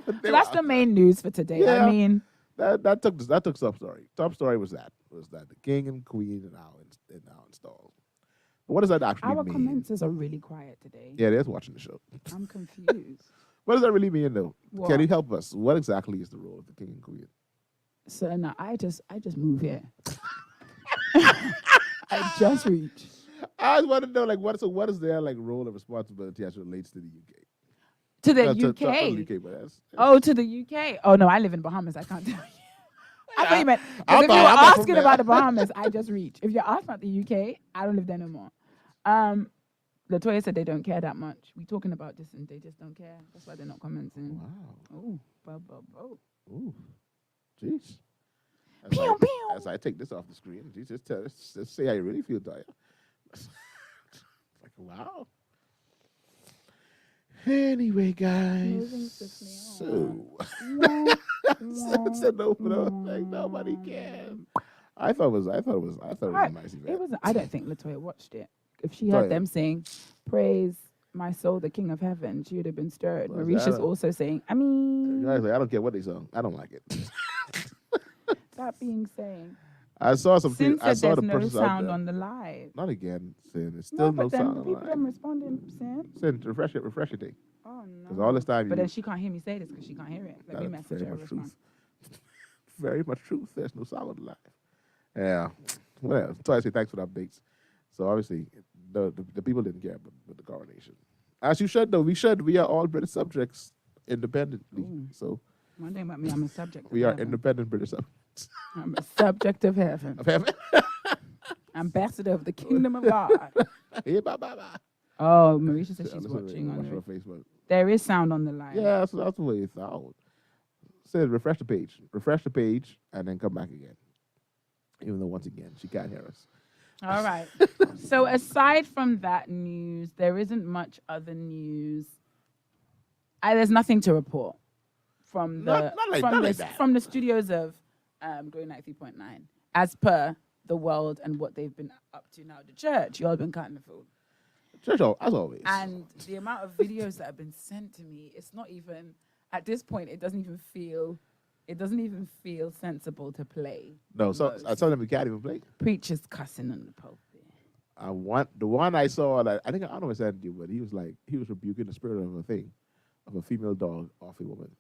So that's the main news for today. Yeah. I mean, that took top story. Top story was that the king and queen are now installed. What does that actually our mean? commenters are really quiet today. Yeah, they're watching the show. I'm confused. What does that really mean, though? What? Can you help us? What exactly is the role of the king and queen? So now I just move here. I just reach. I just want to know, like, what is their like role and responsibility as it relates to the UK? To the To UK. the UK, but that's Oh, to the UK. Oh no, I live in Bahamas. I can't tell you. I thought you meant. 'Cause I'm if you not- were I'm not from asking there. about the Bahamas, I just reach. If you're asking about the UK, I don't live there no more. Latoya said they don't care that much. We talking about this and they just don't care. That's why they're not commenting. wow. Oh, Ooh, jeez. Pew, pew. As I take this off the screen, just say how you really feel, Daya. Like, wow. Anyway, Moving guys. swiftly So, said no, like nobody can. I thought it was a nice event. It wasn't. I don't think Latoya watched it. If she Oh, heard yeah. them saying, "Praise my soul, the King of Heaven," she would have been stirred. Well, Marisha's I also saying, "I mean." Guys, like, I don't care what they sung. I don't like it. That being said, I saw some. Sin I said saw there's the no purchase out sound there. on the live. Not again, Sin. It's No, still no but then sound. the people them online. responding, Sin. Sin, refresh your thing. Oh no. Because all this time But you. then she can't hear me say this because she can't hear it. Let me That's message very her. much Respond. truth. Very much truth. There's no sound live. Yeah. Well, so I say thanks for the updates. So obviously, the people didn't care about the coronation. As you should, though. We are all British subjects independently. Ooh. So One thing about me, I'm a subject. Of we are heaven. independent British subjects I'm a subject of heaven. of heaven. Ambassador of the kingdom of God. Hey, bye, bye, bye. Oh, Marisha says Yeah, she's listen to watching it. on Watch the. on Facebook. There is sound on the line. Yeah, that's the way it sounds. Said refresh the page, and then come back again. Even though once again she can't hear us. All right. So aside from that news, there isn't much other news. There's nothing to report from the from the studios of Glory 93.9 as per the world and what they've been up to now. The church, you all been cutting the food. Church, as always. And the amount of videos that have been sent to me, it's not even at this point. It doesn't even feel sensible to play. No, so most. I told them we can't even play. Preachers cussing in the pulpit. The one I saw that I don't know if I said to you, but he was rebuking the spirit of a female dog off a woman.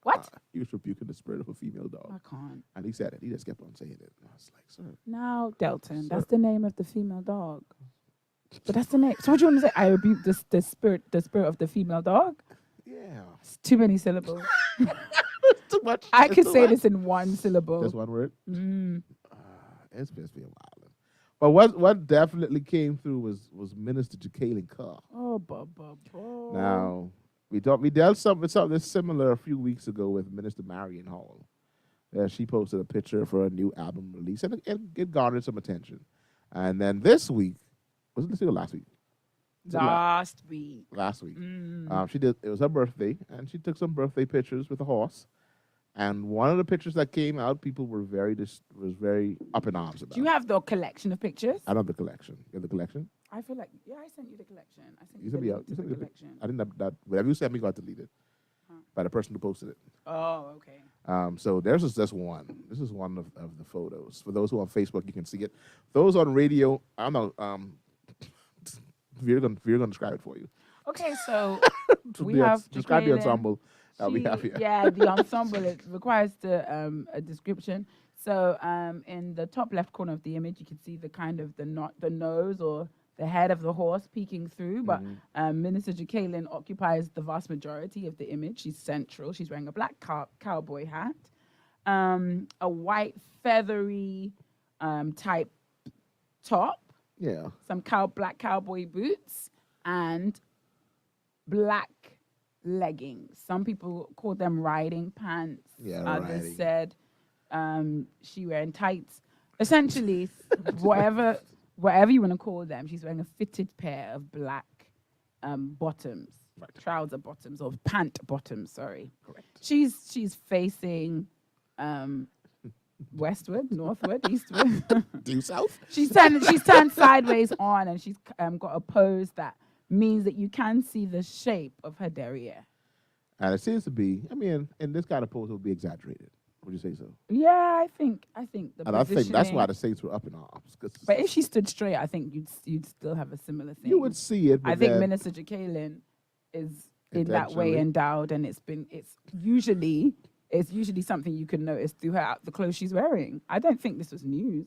What? He was rebuking the spirit of a female dog. I can't. And he said it. He just kept on saying it. And I was like, sir. Now, Delton, Sir. that's the name of the female dog. But that's the name. So what do you want to say? I rebuke the spirit of the female dog? Yeah. It's too many syllables. Too much. I It's could too say much. this in one syllable. Just one word. Mm. It's supposed to be a while. But what definitely came through was Minister Jacqueline Carr. Oh, Now, we dealt with something similar a few weeks ago with Minister Marion Hall. She posted a picture for a new album release, and it garnered some attention. And then this week, was it this week or last week? Last week. Last week. Mm. She did. It was her birthday, and she took some birthday pictures with a horse. And one of the pictures that came out, people were very up in arms about. Do you have the collection of pictures? I don't have the collection. You have the collection? I feel like, I sent you the collection. I sent You you sent the me link out. to You the sent me the collection. I didn't have that. Whatever you sent me got deleted by the person who posted it. Oh, okay. So there's just one. This is one of the photos. For those who are on Facebook, you can see it. Those on radio, I don't know. We're gonna describe it for you. Okay, so we Yeah, have describe the Jacqueline. ensemble that we have here. Yeah, the ensemble, it requires a description. So in the top left corner of the image, you can see the kind of the nose or the head of the horse peeking through. But Minister Jacqueline occupies the vast majority of the image. She's central. She's wearing a black cowboy hat, a white feathery type top, Yeah. some black cowboy boots, and black leggings. Some people call them riding pants. Yeah, Others riding. said she wearing tights. Essentially, whatever you want to call them, she's wearing a fitted pair of black bottoms, trouser bottoms or pant bottoms. Sorry. Correct. She's facing westward, northward, eastward. Due south. She's turned sideways on, and she's got a pose that means that you can see the shape of her derriere. And it seems to be, I mean, in this kind of pose, it would be exaggerated. Would you say so? Yeah, I think the And I think that's why the saints were up in arms. But if she stood straight, I think you'd still have a similar thing. You would see it. But I think Minister Jacqueline is in that way endowed, and it's usually something you can notice through the clothes she's wearing. I don't think this was news.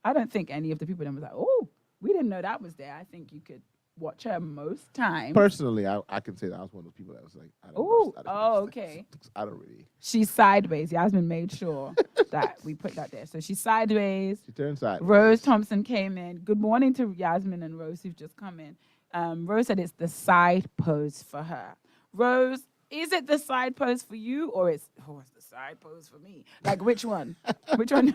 I don't think any of the people then was like, oh, we didn't know that was there. I think you could watch her most times. Personally, I can say that I was one of those people that was like, okay. I don't really. She's sideways. Yasmin made sure that we put that there. So she's sideways. She turned sideways. Rose Thompson came in. Good morning to Yasmin and Rose who've just come in. Rose said it's the side pose for her. Rose, is it the side pose for you, or it's the side pose for me? Like which one? which one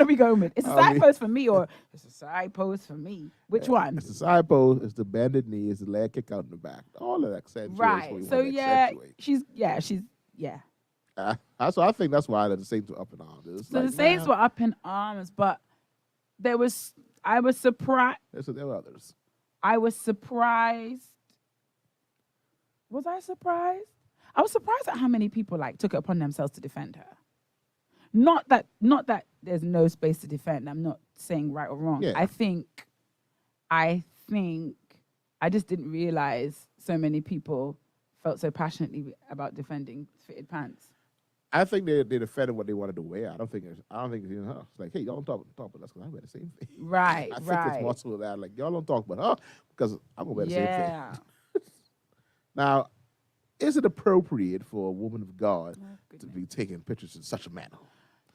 are we going with? It's a side pose for me, or it's a side pose for me? Which one? It's the side pose. It's the bended knee. It's the leg kick out in the back. All of that accentuates. Right. So she's. So I think that's why the Saints were up in arms. So the Saints were up in arms, but I was surprised. There were others. I was surprised. Was I surprised? I was surprised at how many people took it upon themselves to defend her. Not that there's no space to defend. I'm not saying right or wrong. Yeah. I think I just didn't realize so many people felt so passionately about defending fitted pants. I think they defended what they wanted to wear. I don't think it's her. It's like, hey, y'all don't talk about us because I wear the same thing. Right, I think it's more so that y'all don't talk about her because I'm gonna wear the same thing. Now, is it appropriate for a woman of God to be taking pictures in such a manner?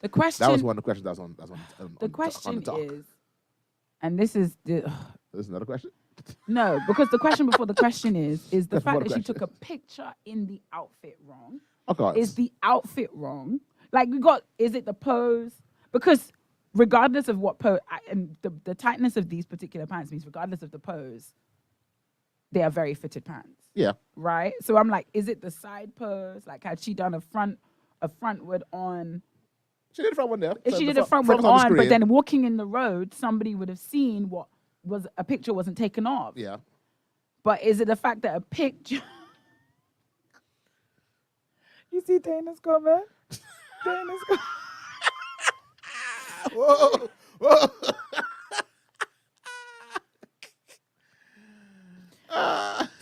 The question. That was one of the questions that was on the question on the talk. is, and this is This is another question? No, because the question before the question is the fact that she took a picture in the outfit wrong? Of course. Is the outfit wrong? Is it the pose? Because regardless of what pose, and the tightness of these particular pants means regardless of the pose, they are very fitted pants. Yeah. Right? So I'm like, is it the side pose? Had she done a frontward on? She did a frontward there. If she did a frontward on, but then walking in the road, somebody would have seen what was a picture wasn't taken off. Yeah. But is it the fact that a picture? You see Dana's comment? Dana's comment. Whoa.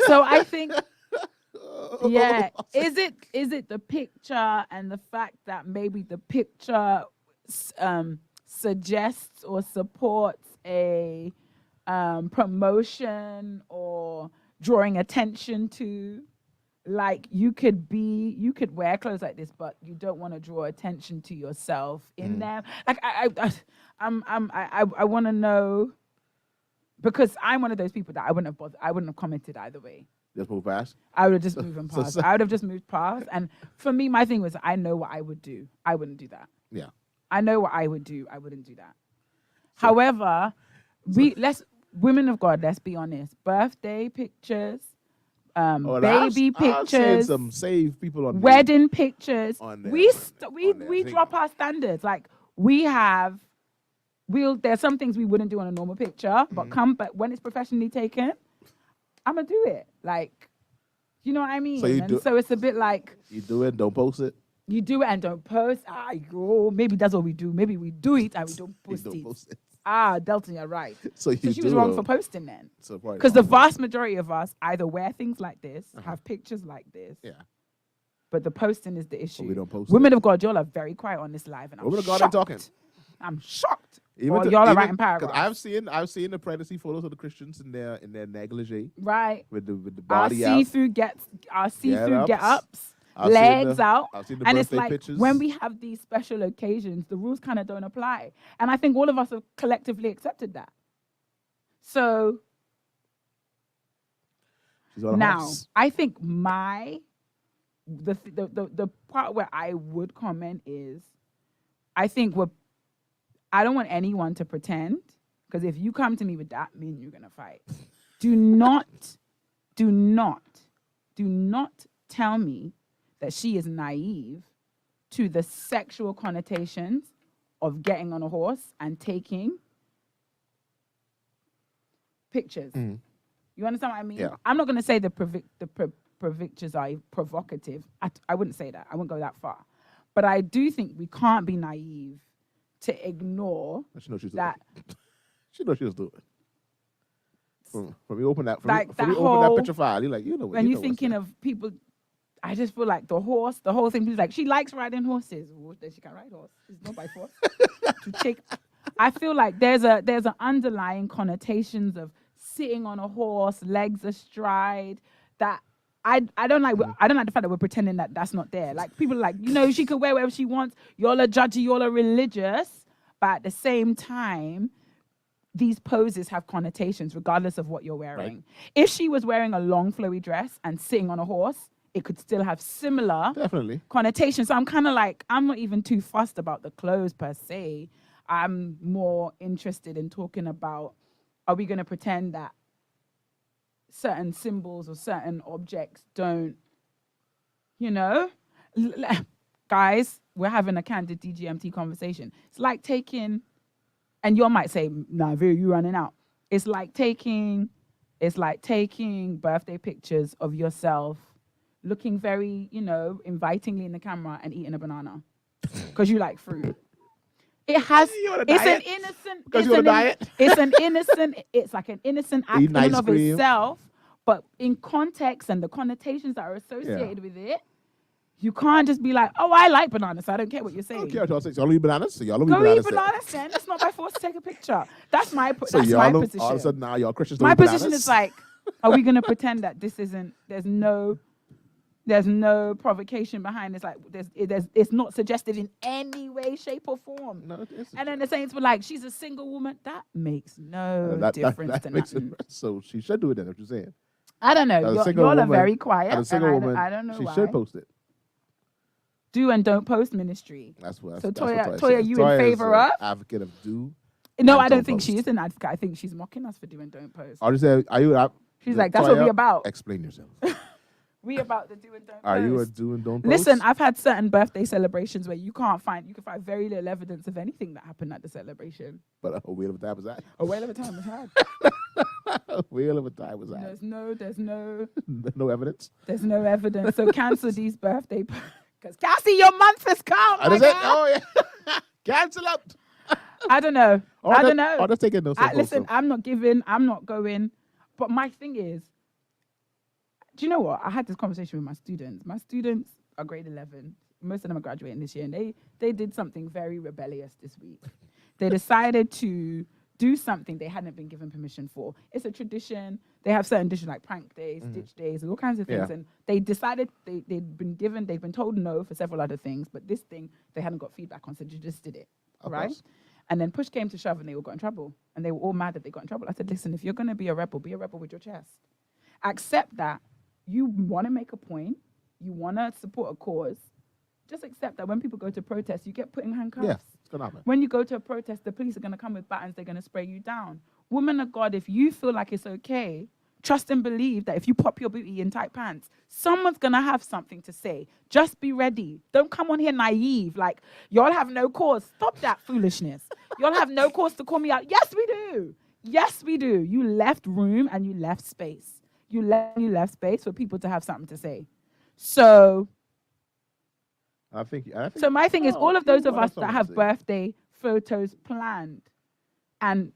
So I think, is it the picture and the fact that maybe the picture suggests or supports a promotion or drawing attention to? You could wear clothes like this, but you don't want to draw attention to yourself in them. I want to know, because I'm one of those people that I wouldn't have commented either way. Just move past? I would have just moved past. I would have just moved past. And for me, my thing was, I know what I would do. I wouldn't do that. Yeah. I know what I would do. I wouldn't do that. However, women of God, let's be honest. Birthday pictures, baby pictures, I've seen some save people on wedding pictures. On there, we drop our standards. There's some things we wouldn't do on a normal picture, but when it's professionally taken, I'm gonna do it. You know what I mean? So it's a bit like, you do it, don't post it. You do it and don't post. Maybe that's what we do. Maybe we do it and we don't post it. Delton, you're right. So she was wrong for posting then. Because the vast majority of us either wear things like this, have pictures like this. Yeah. But the posting is the issue. But we don't post Women of God, y'all are very quiet on this live, and I'm Women of God shocked. ain't talking. I'm shocked. Y'all are writing paragraphs. I've seen the pregnancy photos of the Christians in their negligee. Right. With the body our out. Our see-through get-ups. I've legs out. I've seen the and it's birthday like pictures. when we have these special occasions, the rules kind of don't apply. And I think all of us have collectively accepted that. So now I think the part where I would comment is, I think I don't want anyone to pretend, because if you come to me with that, mean you're gonna fight. Do not tell me that she is naive to the sexual connotations of getting on a horse and taking pictures. You understand what I mean? Yeah. I'm not going to say the pictures are provocative. I wouldn't say that. I wouldn't go that far. But I do think we can't be naive to ignore that. She knows she was doing it. From you open that, from Like you open that picture file, you're like, you know what. When you're thinking of people, I just feel like the whole thing. She's like, she likes riding horses. Well, she can ride horse. It's not by force. I feel like there's an underlying connotations of sitting on a horse, legs astride. That I don't like. I don't like the fact that we're pretending that that's not there. Like people are like, she can wear whatever she wants. Y'all are judgy. Y'all are religious. But at the same time, these poses have connotations regardless of what you're wearing. Right. If she was wearing a long flowy dress and sitting on a horse, it could still have similar connotations. So I'm kind of like, I'm not even too fussed about the clothes per se. I'm more interested in talking about, are we going to pretend that certain symbols or certain objects don't, guys, we're having a candid DGMT conversation. It's like taking, and you might say, nah, Vera, you running out. It's like taking birthday pictures of yourself looking very, invitingly in the camera and eating a banana because you like fruit. It's an innocent, because you're on a diet. It's like an innocent act in and of itself, but in context and the connotations that are associated with it, you can't just be like, oh, I like bananas, so I don't care what you're saying. Okay, y'all eat bananas, so y'all don't eat bananas. bananas. Go eat bananas then. That's not by force to take a picture. That's my so my position. All of a sudden now y'all Christians don't my eat position bananas? is like, are we going to pretend that this isn't, there's no provocation behind this? Like, it's not suggestive in any way, shape, or form. No, and then the Saints were like, she's a single woman. That makes no difference to nothing. So she should do it then, what you're saying. I don't know. Y'all are very quiet. As a single woman, I don't know she why. should post it. Do and don't post ministry. That's what. So that's Toya, you in favor of? Advocate of do. No, I don't think she is an advocate. I think she's mocking us for do and don't post. I'll just say, are you? She's like, that's what we about. Explain yourself. We about the do and don't post. Are you a do and don't post? Listen, I've had certain birthday celebrations where you can find very little evidence of anything that happened at the celebration. But a whale of a time was had. A whale of a time was had. A whale of a time was had. There's no no evidence. There's no evidence. So cancel these birthday. Because Cassie, your month has come. Is it? Oh yeah. Cancel out. I don't know. I don't know. I'll just take it. Listen, I'm not giving. I'm not going. But my thing is, do you know what? I had this conversation with my students. My students are grade 11. Most of them are graduating this year, and they did something very rebellious this week. They decided to do something they hadn't been given permission for. It's a tradition. They have certain traditions like prank days, stitch days, all kinds of things. Yeah. And they decided they'd been told no for several other things, but this thing they hadn't got feedback on, so they just did it, right? Course. And then push came to shove, and they all got in trouble. And they were all mad that they got in trouble. I said, listen, if you're going to be a rebel with your chest. Accept that you want to make a point, you want to support a cause. Just accept that when people go to protest, you get put in handcuffs. Yeah, it's going to happen. When you go to a protest, the police are going to come with batons, they're going to spray you down. Woman of God, if you feel like it's okay, trust and believe that if you pop your booty in tight pants, someone's going to have something to say. Just be ready. Don't come on here naive. Like, y'all have no cause. Stop that foolishness. Y'all have no cause to call me out. Yes, we do. Yes, we do. You left room and you left space. You left space for people to have something to say. So I think so my thing is, all of those of us that have birthday photos planned, and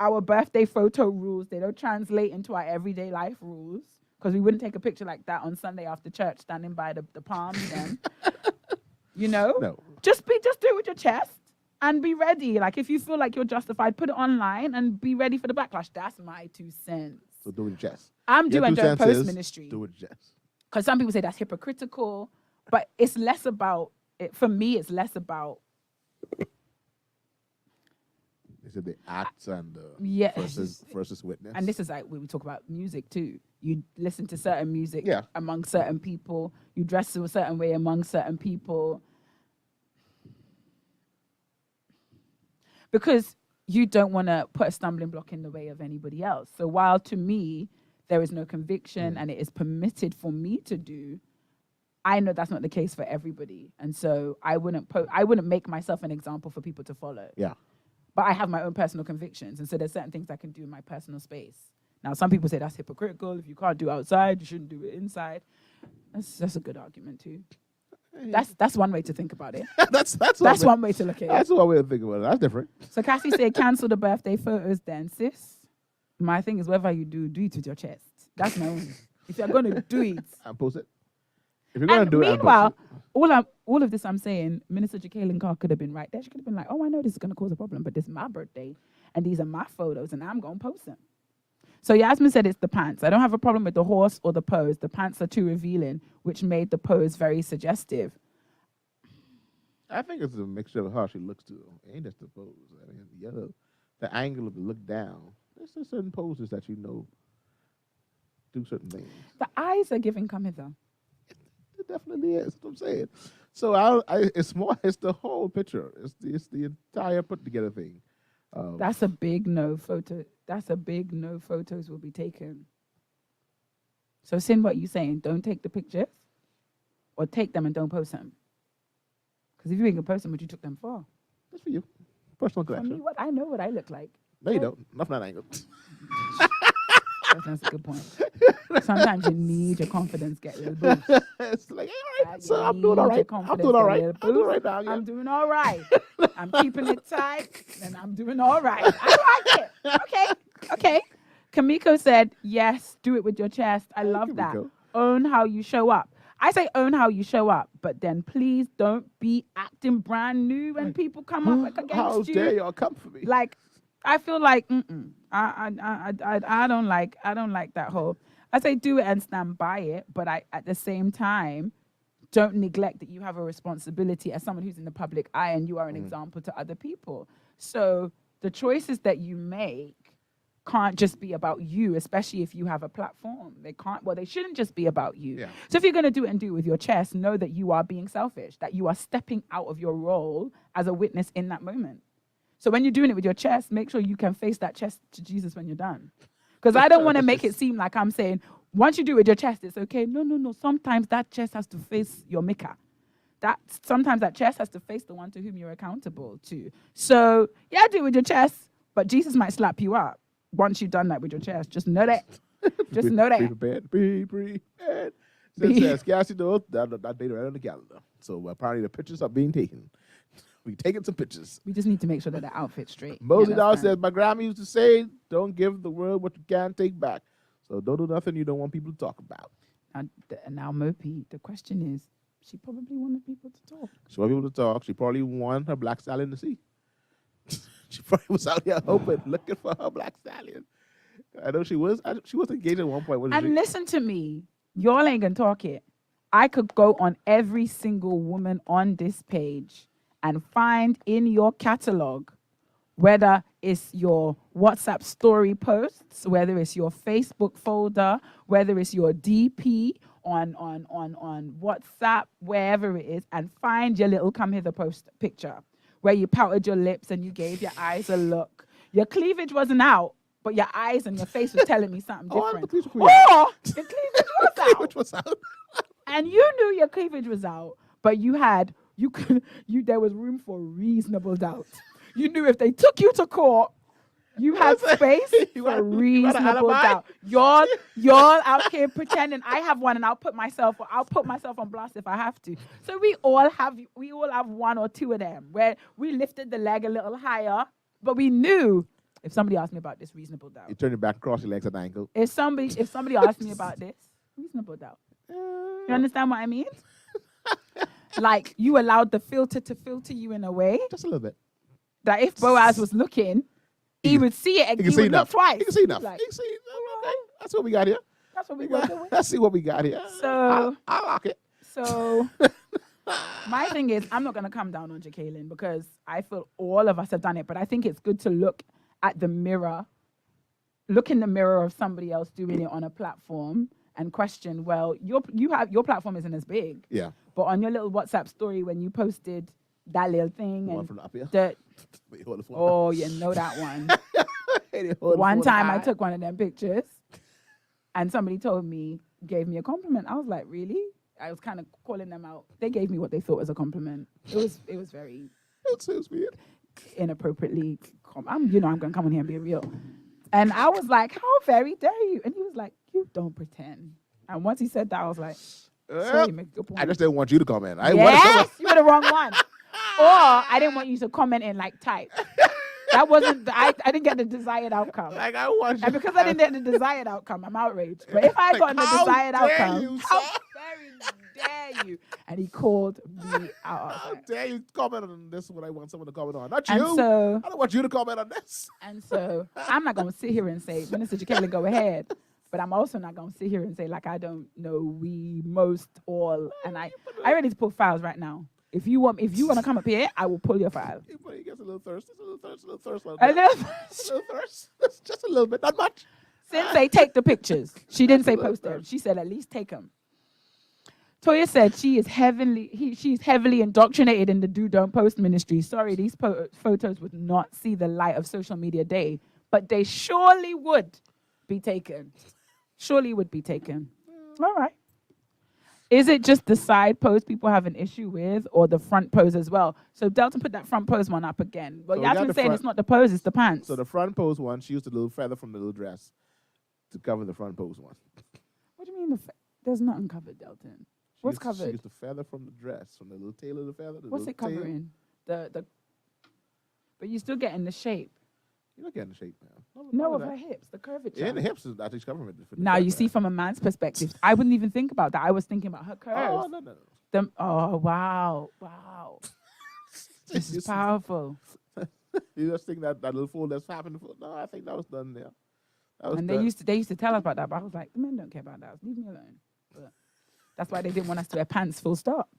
our birthday photo rules, they don't translate into our everyday life rules, because we wouldn't take a picture like that on Sunday after church standing by the palms then. No. Just do it with your chest and be ready. Like, if you feel like you're justified, put it online and be ready for the backlash. That's my 2 cents. So do it with your chest. I'm doing don't post ministry. Do it with your chest. Because some people say that's hypocritical, but it's less about it. For me, it's less about. Is it the acts and versus witness? And this is like when we talk about music too. You listen to certain music among certain people. You dress a certain way among certain people. Because you don't want to put a stumbling block in the way of anybody else. So while to me, there is no conviction and it is permitted for me to do, I know that's not the case for everybody. And so I wouldn't make myself an example for people to follow. Yeah. But I have my own personal convictions. And so there's certain things I can do in my personal space. Now, some people say that's hypocritical. If you can't do outside, you shouldn't do it inside. That's a good argument too. That's one way to think about it. that's one way to look at it. That's one way to think about it. That's different. So Cassie said, cancel the birthday photos then, sis. My thing is, whatever you do it with your chest. That's my own. If you're going to do it. And post it. If you're going to do meanwhile, all of this I'm saying, Minister Jacqueline Carr could have been right there. She could have been like, oh, I know this is going to cause a problem, but this is my birthday, and these are my photos, and I'm going to post them. So Yasmin said it's the pants. I don't have a problem with the horse or the pose. The pants are too revealing, which made the pose very suggestive. I think it's a mixture of how she looks too. It ain't just the pose. I mean, the angle of the look down. There's just certain poses that do certain things. The eyes are giving come hither. It definitely is. That's what I'm saying. So it's the whole picture. It's the entire put together thing. That's a big no photo. That's a big no photos will be taken. So Sin, what you saying? Don't take the pictures, or take them and don't post them. Because if you ain't gonna post them, what you took them for? That's for you. Personal collection. For me, I know what I look like. No, you don't. Not from that angle. That's a good point. Sometimes you need your confidence get a little boost. It's like, hey, all right, so I'm doing all right. I'm doing all right. I'm doing right now. Yeah. I'm doing all right. I'm keeping it tight, and I'm doing all right. I like it. Okay. Kamiko said, yes, do it with your chest. I love that. Own how you show up. I say own how you show up, but then please don't be acting brand new when people come up against how you. How dare y'all come for me? Like, I feel like, I don't like that whole. I say do it and stand by it, but at the same time, don't neglect that you have a responsibility as someone who's in the public eye and you are an example to other people. So the choices that you make can't just be about you, especially if you have a platform. They shouldn't just be about you. Yeah. So if you're going to do it and do it with your chest, know that you are being selfish, that you are stepping out of your role as a witness in that moment. So when you're doing it with your chest, make sure you can face that chest to Jesus when you're done. Because I don't want to make it seem like I'm saying, once you do it with your chest, it's okay. No. Sometimes that chest has to face your maker. Sometimes that chest has to face the one to whom you're accountable to. So, yeah, do it with your chest, but Jesus might slap you up once you've done that with your chest. Just know that. Just know that. Be prepared. Says Cassie knows that date right on the calendar. So apparently the pictures are being taken. We taking some pictures. We just need to make sure that the outfit's straight. Mosey Doll says, my grandma used to say, don't give the world what you can't take back. So don't do nothing you don't want people to talk about. Now Mopi, the question is, she probably wanted people to talk. She wanted people to talk. She probably wanted her black stallion to see. She probably was out here hoping, looking for her black stallion. I know she was engaged at one point. And listen to me. Y'all ain't going to talk it. I could go on every single woman on this page and find in your catalog, whether it's your WhatsApp story posts, whether it's your Facebook folder, whether it's your DP on WhatsApp, wherever it is, and find your little come hither post picture where you pouted your lips and you gave your eyes a look. Your cleavage wasn't out, but your eyes and your face was telling me something different. Your cleavage was out. And you knew your cleavage was out, but there was room for reasonable doubt. You knew if they took you to court, you had space for reasonable doubt. Y'all out here pretending I have one, and I'll put myself on blast if I have to. So we all have one or two of them where we lifted the leg a little higher, but we knew if somebody asked me about this, reasonable doubt. You turn it back, cross your legs at the ankle. If somebody asked me about this, reasonable doubt. You understand what I mean? Like you allowed the filter to filter you in a way. Just a little bit. That if Boaz was looking, he would see it and he would look twice. He can see enough. Like, he can see okay. That's what we got here. That's what we got. Let's see what we got here. So I like it. So my thing is, I'm not going to come down on Jacqueline because I feel all of us have done it. But I think it's good to look at the mirror, look in the mirror of somebody else doing it on a platform and question, well, your platform isn't as big. Yeah. But on your little WhatsApp story when you posted that little thing one and from up here. You know that one. One time I took one of them pictures and somebody gave me a compliment. I was like, really? I was kind of calling them out. They gave me what they thought was a compliment. It was very It sounds weird. inappropriately. I'm going to come on here and be real. And I was like, how very dare you? And he was like, you don't pretend. And once he said that, I was like, sorry, you make a good point. I just didn't want you to comment. Yes, you were the wrong one. Or I didn't want you to comment and like type. That wasn't, I didn't get the desired outcome. Like, I want you. And because I didn't get the desired outcome, I'm outraged. But if I had gotten the desired outcome, how very dare you? And he called me out. How dare you comment on this when I want someone to comment on? Not And you. so, I don't want you to comment on this. and so I'm not going to sit here and say, Minister Jacqueline, go ahead. But I'm also not going to sit here and say, like, I don't know, we, most, all. And I ready to pull files right now. If you want to come up here, I will pull your file. He gets a little thirsty, a little thirst. A little thirst. Just a little bit, not much. Since they take the pictures. She didn't say post them. She said at least take them. Toya said she's heavily indoctrinated in the do don't post ministry. Sorry, these photos would not see the light of social media day, but they surely would be taken. Surely would be taken. All right. Is it just the side pose people have an issue with, or the front pose as well? So Delton put that front pose one up again. Well, So Yasmin's saying it's not the pose, it's the pants. So the front pose one, she used a little feather from the little dress to cover the front pose one. What do you mean there's nothing covered, Delton? What's She covered? used the feather from the dress, from the little tail of the feather. What's it covering? The. But you're still getting the shape. You're not getting the shape now. No, of her hips, the curvature. Yeah, the hips is actually covering it. Now you see, from a man's perspective, I wouldn't even think about that. I was thinking about her curves. Oh, no. Oh, wow. This is powerful. You just think that little fold that's happened. No, I think that was done there. And they used to tell us about that, but I was like, the men don't care about that. Leave me alone. But that's why they didn't want us to wear pants, full stop.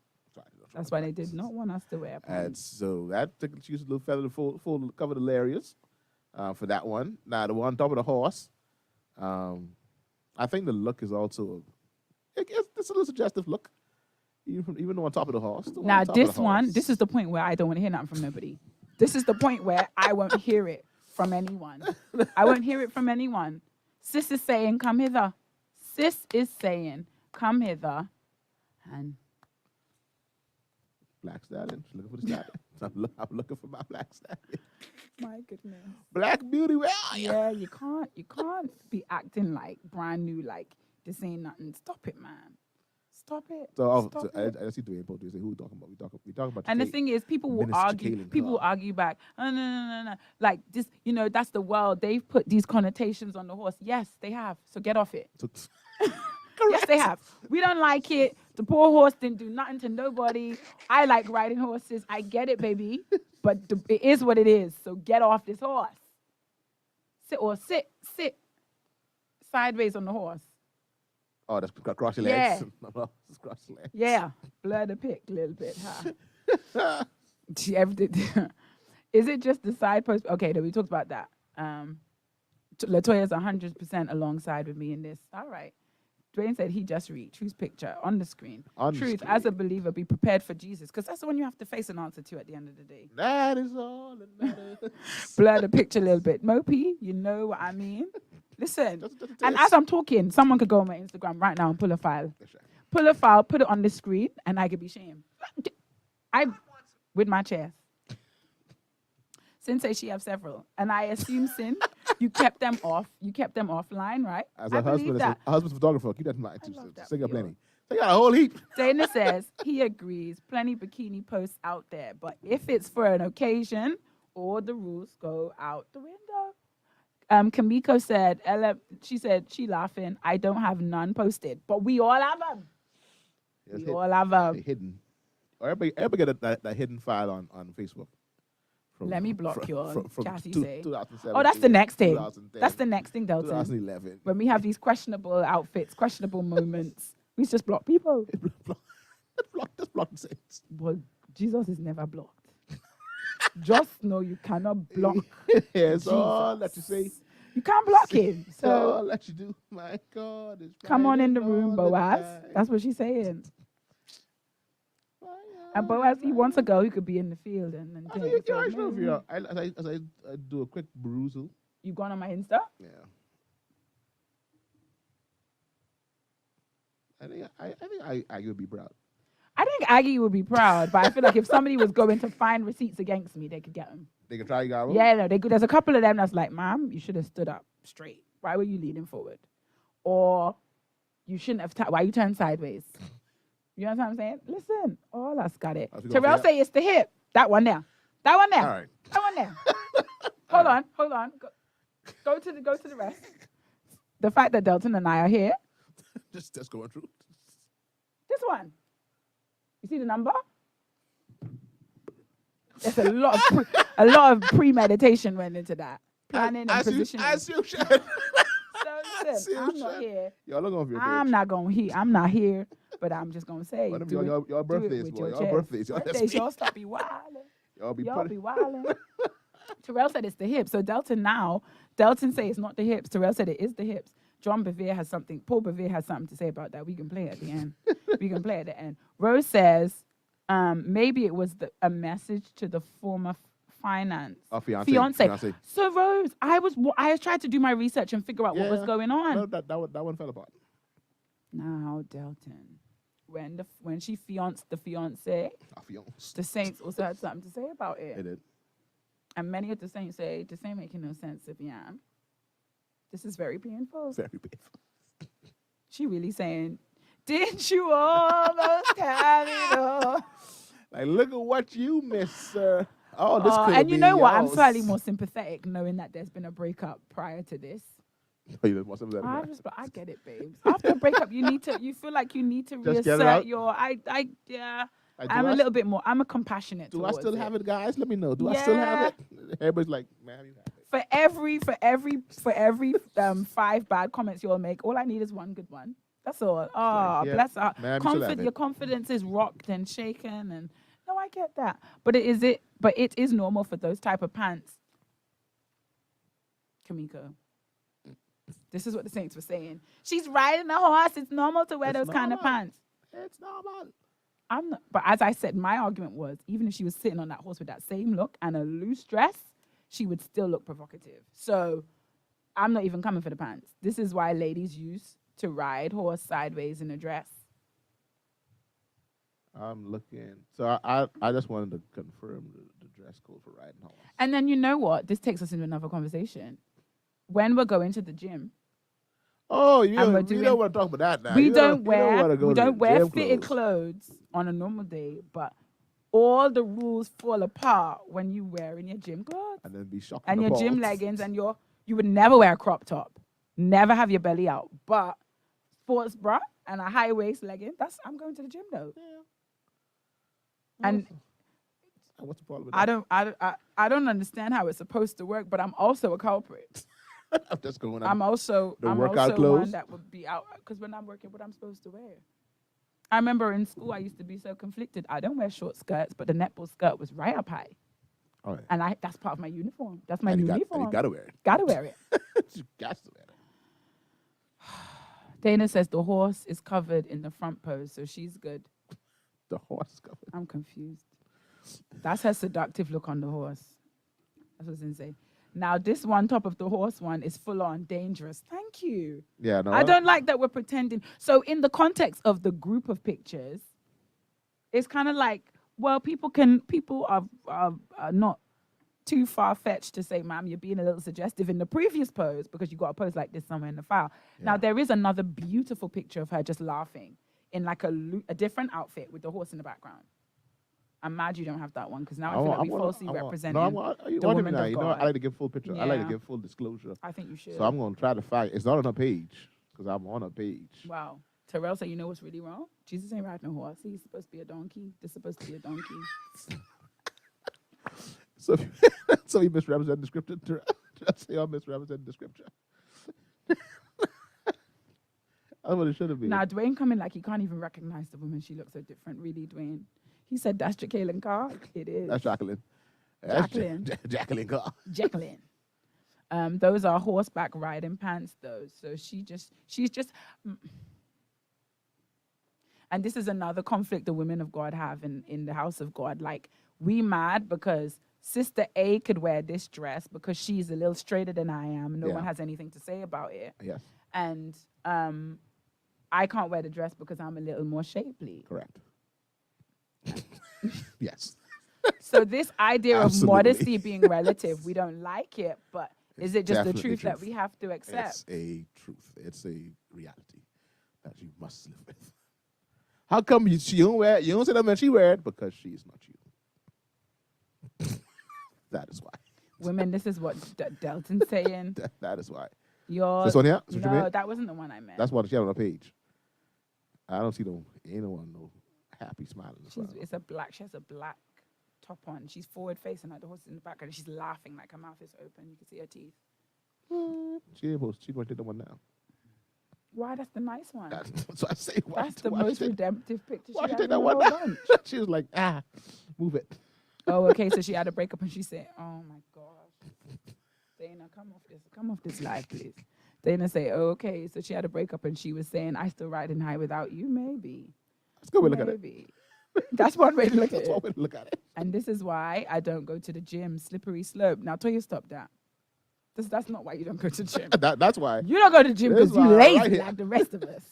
That's why they did not want us to wear pants. And so she used a little feather to fold cover the areas for that one. Now the one on top of the horse, I think the look is also it's a little suggestive look, even on top of the horse. Now this is the point where I don't want to hear nothing from nobody. This is the point where I won't hear it from anyone. I won't hear it from anyone. Sis is saying, come hither. Sis is saying, come hither. And Black stallion. She's looking for the stallion. I'm looking for my black stallion. my goodness. Black beauty, where are you? Yeah, you can't be acting like brand new, like this ain't nothing. Stop it, man. Stop it. I see doing poetry. Say who we talking about? We talking about. And the thing is, people will argue. People will argue back. Oh, no. Like this, that's the world. They've put these connotations on the horse. Yes, they have. So get off it. Yes, they have. We don't like it. The poor horse didn't do nothing to nobody. I like riding horses. I get it, baby. But it is what it is. So get off this horse. Sit sideways on the horse. Oh, that's cross your legs. Yeah. Cross your legs. Yeah. Blur the pic a little bit, huh? Is it just the side post? Okay, we talked about that. Latoya's 100% alongside with me in this. All right. Dwayne said he just read. Whose picture? On the screen. Truth, as a believer, be prepared for Jesus. Because that's the one you have to face an answer to at the end of the day. That is all that matters. Blur the picture a little bit. Mopey, you know what I mean? Listen. And as I'm talking, someone could go on my Instagram right now and pull a file. Pull a file, put it on the screen, and I could be shamed. With my chest. Sin says she have several. And I assume, Sin, you kept them offline, right? As a husband's photographer, keep that in mind. Sing up for you. plenty. They got a whole heap. Dana says he agrees. Plenty bikini posts out there. But if it's for an occasion, all the rules go out the window. Kamiko said, she laughing, I don't have none posted. But we all have them. We all have them. They're hidden. Or everybody get that hidden file on Facebook. Let me block you all, Cassie say. 2007. Oh, that's the next thing. That's the next thing, Delton. 2011. When we have these questionable outfits, questionable moments, we just block people. Just block the saints. Well, Jesus is never blocked. Just know you cannot block. Yes, all that you say. You can't block him. So all that you do. My God. Come on in the room, Boaz. That's what she's saying. And Boaz, he wants a girl who could be in the field and things. As I do a quick perusal. You gone on my Insta? Yeah. I think I would be proud. I think Aggie would be proud, but I feel like if somebody was going to find receipts against me, they could get them. They could try you guys. Yeah, no, they could. There's a couple of them that's like, ma'am, you should have stood up straight. Why were you leaning forward? Or you shouldn't have, why you turned sideways? You know what I'm saying? Listen, all us got it. Terrell say it's the hip. That one there. That one there. All right. That one there. Hold on. Go to the rest. The fact that Delton and I are here. Just going through. This one. You see the number? There's a lot of premeditation went into that. Planning and positioning. I see you, So listen, I'm not here. Y'all look over your I'm not here, but I'm just gonna say. Your birthdays, boy. Your birthdays. Y'all stop be wilding. Y'all be wilding. Terrell said it's the hips. So Delton say it's not the hips. Terrell said it is the hips. Paul Bevere has something to say about that. We can play at the end. Rose says, maybe it was a message to the former fiance. So Rose, I tried to do my research and figure out what was going on. No, that one fell apart. Now, Delton, when she fianced the fiance, the Saints also had something to say about it. They did. And many of the Saints say, this ain't making no sense, Vivian. This is very painful. Very painful. She really saying, didn't you almost have it all? Like, look at what you missed, sir. Oh, this could and you know what? I'm yours. slightly more sympathetic knowing that there's been a breakup prior to this. I get it, babes. After a breakup, you feel like you need to reassert your. I'm a little bit more. I'm a compassionate. Do I still have it, guys? Let me know. Do I still have it? Everybody's like, man, you have it. For every 5 bad comments you'll make, all I need is one good one. That's all. Oh, bless her. Your confidence is rocked and shaken, and no, I get that. But it is normal for those type of pants. Kamiko, this is what the Saints were saying. She's riding a horse. It's normal to wear those kind of pants. It's normal. I'm not, but as I said, my argument was even if she was sitting on that horse with that same look and a loose dress, she would still look provocative. So I'm not even coming for the pants. This is why ladies used to ride horse sideways in a dress. I'm looking. So I just wanted to confirm the dress code for riding horse. And then you know what? This takes us into another conversation. When we're going to the gym. Oh, you don't want to talk about that now. We don't wear fitted clothes on a normal day, but all the rules fall apart when you wear in your gym clothes. And then be shocked. And your gym leggings and you would never wear a crop top. Never have your belly out. But sports bra and a high waist legging, I'm going to the gym though. Yeah. And what's the problem with that? I don't understand how it's supposed to work, but I'm also a culprit. I'm just going on. I'm also one that would be out because when I'm working, what I'm supposed to wear. I remember in school I used to be so conflicted. I don't wear short skirts, but the netball skirt was right up high. Oh, yeah. And that's part of my uniform. That's my uniform. You gotta wear it. Gotta wear it. You got to wear it. Dana says the horse is covered in the front pose, so she's good. The horse is covered. I'm confused. That's her seductive look on the horse. That's what I was going to say. Now, this one, top of the horse one, is full on dangerous. Thank you. Yeah, no. I don't like that we're pretending. So in the context of the group of pictures, it's kind of like, well, people are not too far-fetched to say, ma'am, you're being a little suggestive in the previous pose because you got a pose like this somewhere in the file. Yeah. Now, there is another beautiful picture of her just laughing in like a different outfit with the horse in the background. I'm mad you don't have that one because now I feel like we falsely representing the woman of God. I like to give full picture. Yeah. I like to give full disclosure. I think you should. So I'm going to try to find. It's not on a page because I'm on a page. Wow. Terrell said, you know what's really wrong? Jesus ain't riding a horse. He's supposed to be a donkey. This is supposed to be a donkey. So you misrepresented the scripture. Just say I misrepresented the scripture. That's what it should have been. Now, Dwayne coming like he can't even recognize the woman. She looks so different. Really, Dwayne. He said, that's Jacqueline Carr. It is. That's Jacqueline. Jacqueline Carr. Jacqueline. Those are horseback riding pants, though. So she's just... And this is another conflict the women of God have in the house of God. Like, we mad because Sister A could wear this dress because she's a little straighter than I am. No one has anything to say about it. Yes. And I can't wear the dress because I'm a little more shapely. Correct. Yes. So this idea of Absolutely. modesty being relative, we don't like it, but is it just the Definitely truth that we have to accept? It's a truth. It's a reality that you must live with. How come she don't wear it? You don't say that when she wear it? Because she's not you. That is why. Women, this is what Delton's saying. That is why. Yours. This one here? That's what you No, meant? that wasn't the one I meant. That's what she had on her page. I don't see ain't no one no happy smiling. She has a black top on. She's forward facing like the horse in the background. And she's laughing like her mouth is open. You can see her teeth. She's going to take the one now. Why? That's the nice one. So I say, That's the most redemptive picture why she she has take in that the one whole now? bunch. She was like, move it. Oh, okay. So she had a breakup and she said, "Oh my gosh, Dana, come off this live, please." Dana say, "Oh, okay." So she had a breakup and she was saying, "I still riding high without you, maybe." That's a good way to look at it. Maybe. That's one way to look at That's one it. way to look at it. And this is why I don't go to the gym. Slippery slope. Now, Toya, stop that. That's not why you don't go to the gym. That's why. You don't go to the gym because That's you why, lazy right here. like the rest of us.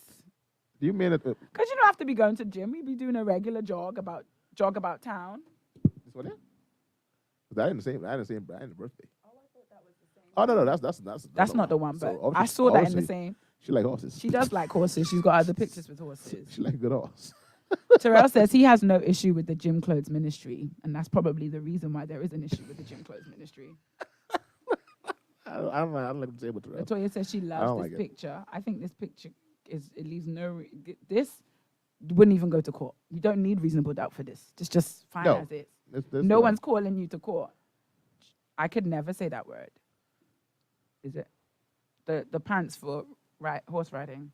Do you mean it? Because you don't have to be going to the gym. We be doing a regular jog about town. This one here? I didn't say Brian's birthday. Oh no, That's not the one, but So I saw that in the obviously, same. She like horses. She does like horses. She's got other pictures with horses. She like good horse. Terrell says he has no issue with the gym clothes ministry, and that's probably the reason why there is an issue with the gym clothes ministry. I don't like to say what Terrell. Latoya says she loves this picture. I think this picture it leaves no. This wouldn't even go to court. You don't need reasonable doubt for this. It's just fine as is. No one's calling you to court. I could never say that word. Is it the pants for horse riding?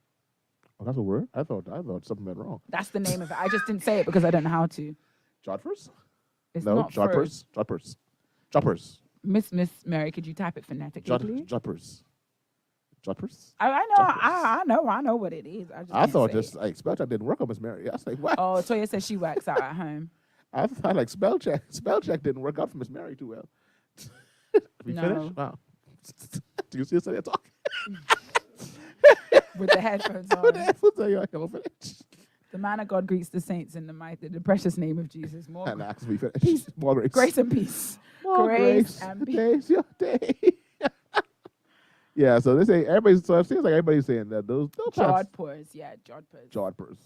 Oh, that's a word? I thought something went wrong. That's the name of it. I just didn't say it because I don't know how to. Jodhpurs? It's No, not Jodhpurs. Jodhpurs. Miss Mary, could you type it phonetically, please? Jodhpurs. Jodhpurs? I know what it is. I thought just like spell check didn't work on Miss Mary. I was like, what? Oh, Toya says she works out at home. I thought like spell check didn't work out for Miss Mary too well. We No. finished? Wow. Do you see us there talking? With the headphones on. What the headphones are you like? I'm finished. The man of God greets the saints in the precious name of Jesus. More And actually we finished. peace. More grace. Grace and peace. More Grace and peace. Today's your day. Yeah, so they say everybody's. So it seems like everybody's saying that those Jodhpurs, yeah, Jodhpurs. Jodhpurs.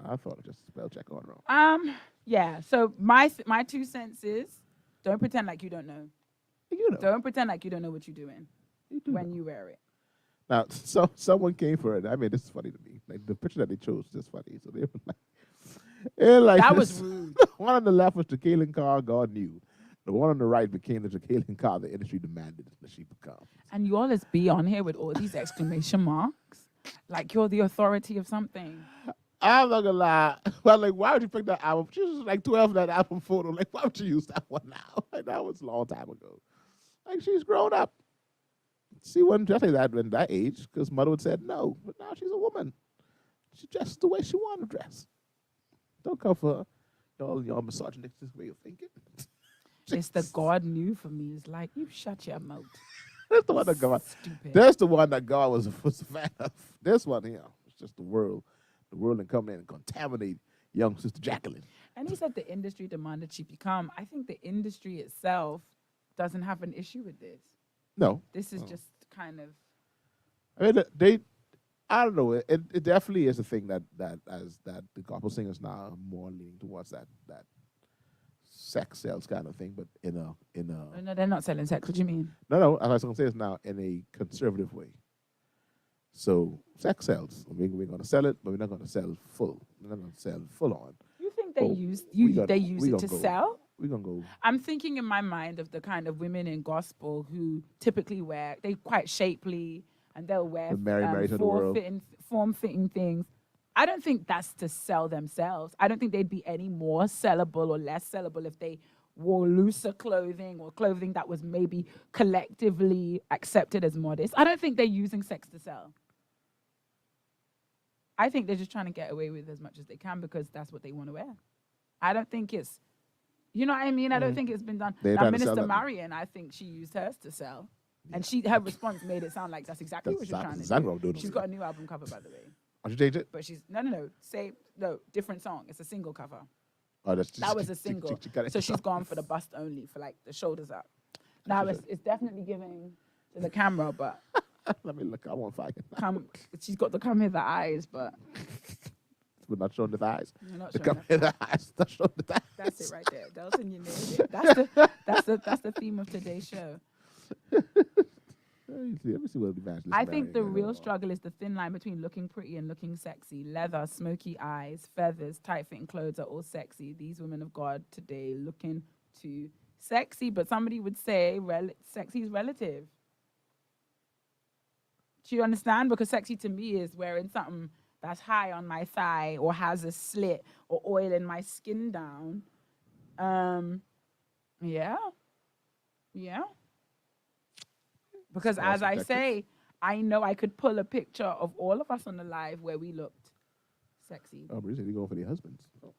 I thought it just spell check going wrong. Yeah. So my 2 cents is don't pretend like you don't know. You know. Don't pretend like you don't know what you're doing You do when know. you wear it. Now, so someone came for it. I mean, this is funny to me. Like the picture that they chose is just funny. So they were like, That this- was rude. The one on the left was Jacqueline Carr, God knew. The one on the right became the Jacqueline Carr the industry demanded that she become. And you always be on here with all these exclamation marks, like you're the authority of something. I'm not gonna lie. Well, like, why would you pick that album? She was like 12 that album photo. Like, why would you use that one now? Like, that was a long time ago. Like, she's grown up. She wasn't dressing that in that age because mother would said no. But now she's a woman. She dresses the way she wanted to dress. Don't come for all your misogynistic way of thinking. It's the God knew for me. It's like, you shut your mouth. That's the one that God. Stupid. That's the one that God was a fan of. This one here, it's just the world and come in and contaminate young Sister Jacqueline. And he said the industry demanded she become. I think the industry itself doesn't have an issue with this. No, This is just kind of. I mean I don't know. It definitely is a thing that the gospel singers now are more leaning towards that sex sells kind of thing, but in a Oh, no, they're not selling sex. What do you mean? no. As I was gonna say, is now in a conservative way. So sex sells. We're going to sell it, but we're not going to sell full. We're not going to sell full on. You think they Oh, use we it to go. sell? We're going to go. I'm thinking in my mind of the kind of women in gospel who typically they're quite shapely and they'll wear The Mary to the world. form-fitting things. I don't think that's to sell themselves. I don't think they'd be any more sellable or less sellable if they wore looser clothing or clothing that was maybe collectively accepted as modest. I don't think they're using sex to sell. I think they're just trying to get away with as much as they can because that's what they want to wear. I don't think it's, you know what I mean? I don't think it's been done. They're Now, trying to sell Minister that. Marion, I think she used hers to sell. And her response made it sound like that's exactly what she's trying to exactly do. what I'm doing. She's got a new album cover, by the way. Oh, she changed it? But she's different song. It's a single cover. Oh, That was a single. So she's gone for the bust only, for like the shoulders up. Now it's definitely giving to the camera, but let me look. I won't find it. She's got the come here the eyes, but we're not showing the thighs. You're not The showing come here the eyes. Not showing the thighs. That's it right there. Delton, you nailed it. That's the theme of today's show. Let me see what the evangelist. I think the real struggle is the thin line between looking pretty and looking sexy. Leather, smoky eyes, feathers, tight-fitting clothes are all sexy. These women of God today looking too sexy, but somebody would say sexy is relative. Do you understand? Because sexy to me is wearing something that's high on my thigh or has a slit or oiling my skin down. Yeah. Because as I say, I know I could pull a picture of all of us on the live where we looked sexy. Oh, Bruce, they go for their husbands. Oh.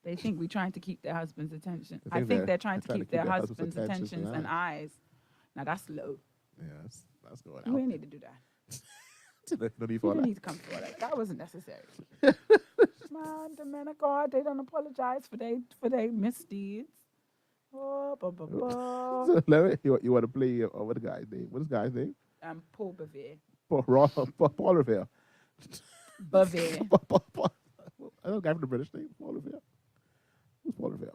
They think we're trying to keep their husband's attention. I think they're trying to keep their husband's attentions and eyes. Now that's low. Yeah, that's going out. We don't need to do that. No need for We that. don't need to come for that. That wasn't necessary. Man, the men of God, they don't apologize for their misdeeds. Oh, So, Larry, you want to play what the guy's name? What is the guy's name? Paul Bevere. Paul Revere. Bevere. I know a guy from the British name, Paul Revere. Who's Paul Revere?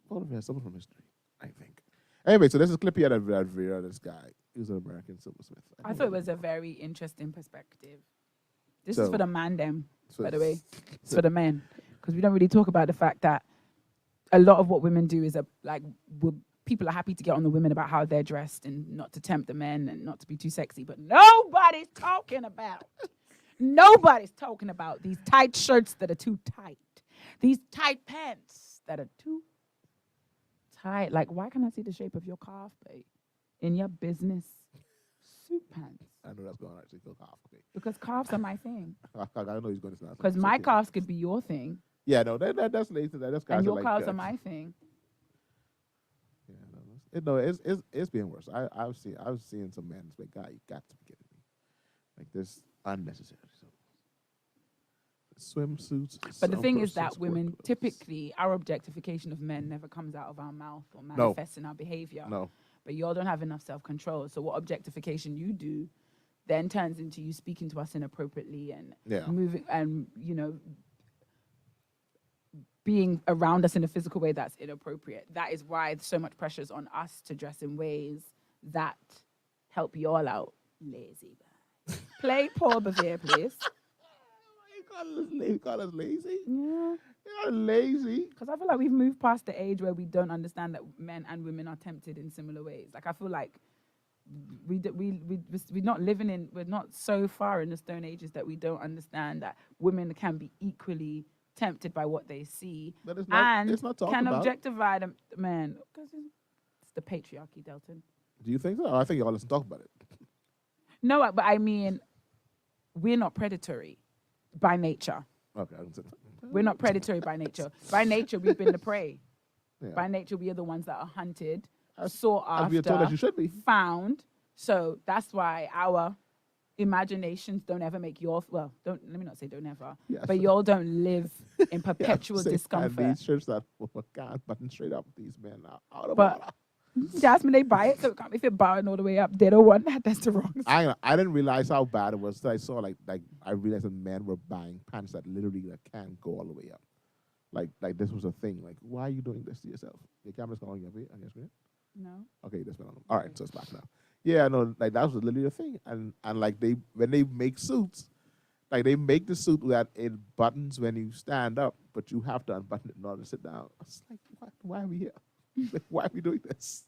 Paul Revere, someone from history, I think. Anyway, so this is a clip here that Vera, this guy. He was an American silversmith. I thought it was a very interesting perspective. This is for the man, them, by the way. It's for the men. Because we don't really talk about the fact that a lot of what women do is people are happy to get on the women about how they're dressed and not to tempt the men and not to be too sexy. But nobody's talking about these tight shirts that are too tight. These tight pants that are too tight. Like, why can't I see the shape of your calf, babe? In your business suit pants. I know that's going to actually go calf. Okay. Because calves are my thing. I know he's going to say that. Because my calves could be your thing. Yeah, no, that's lazy. That's and your calves are my thing. Yeah, no, it's being worse. I was seeing some men say, "God, you got to be kidding me!" Like this unnecessary. So, swimsuits. But the thing is that women typically, our objectification of men never comes out of our mouth or manifests in our behavior. No. But y'all don't have enough self-control. So what objectification you do then turns into you speaking to us inappropriately and moving and, being around us in a physical way that's inappropriate. That is why so much pressure is on us to dress in ways that help y'all out. Lazy. Play Paul Bevere, please. You call us lazy? Yeah. You're lazy. Because I feel like we've moved past the age where we don't understand that men and women are tempted in similar ways. Like, I feel like we're not so far in the stone ages that we don't understand that women can be equally tempted by what they see it's not can objectify them. Man, because it's the patriarchy, Delton. Do you think so? Oh, I think y'all listen talk about it. No, but I mean, we're not predatory by nature. Okay. We're not predatory by nature. By nature, we've been the prey. Yeah. By nature, we are the ones that are hunted, sought after, we are told that you should be. Found. So that's why our imaginations don't ever make your, let me not say don't ever, but y'all don't live in perpetual discomfort. And these shirts that can't button straight up, these men are out of order. Jasmine, they buy it, so it can't be fit bowing all the way up. They don't want that. That's the wrong I didn't realize how bad it was. So I saw I realized that men were buying pants that literally can't go all the way up. Like this was a thing. Like, why are you doing this to yourself? Your camera's not on your screen? No. Okay, this went on. All right, so it's back now. Yeah, no, like that was literally a thing. And like when they make suits, like they make the suit that it buttons when you stand up, but you have to unbutton it in order to sit down. It's like, why are we here? Like, why are we doing this?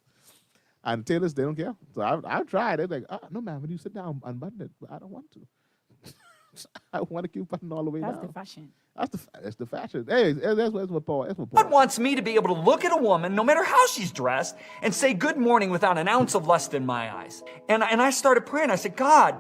And tailors, they don't care. So I've tried it. Like, no, man, when you sit down, unbutton it. But I don't want to. I want to keep buttoning all the way down. That's the fashion. That's the fashion. Hey, that's what Paul. God wants me to be able to look at a woman, no matter how she's dressed, and say good morning without an ounce of lust in my eyes. And I started praying. I said, God,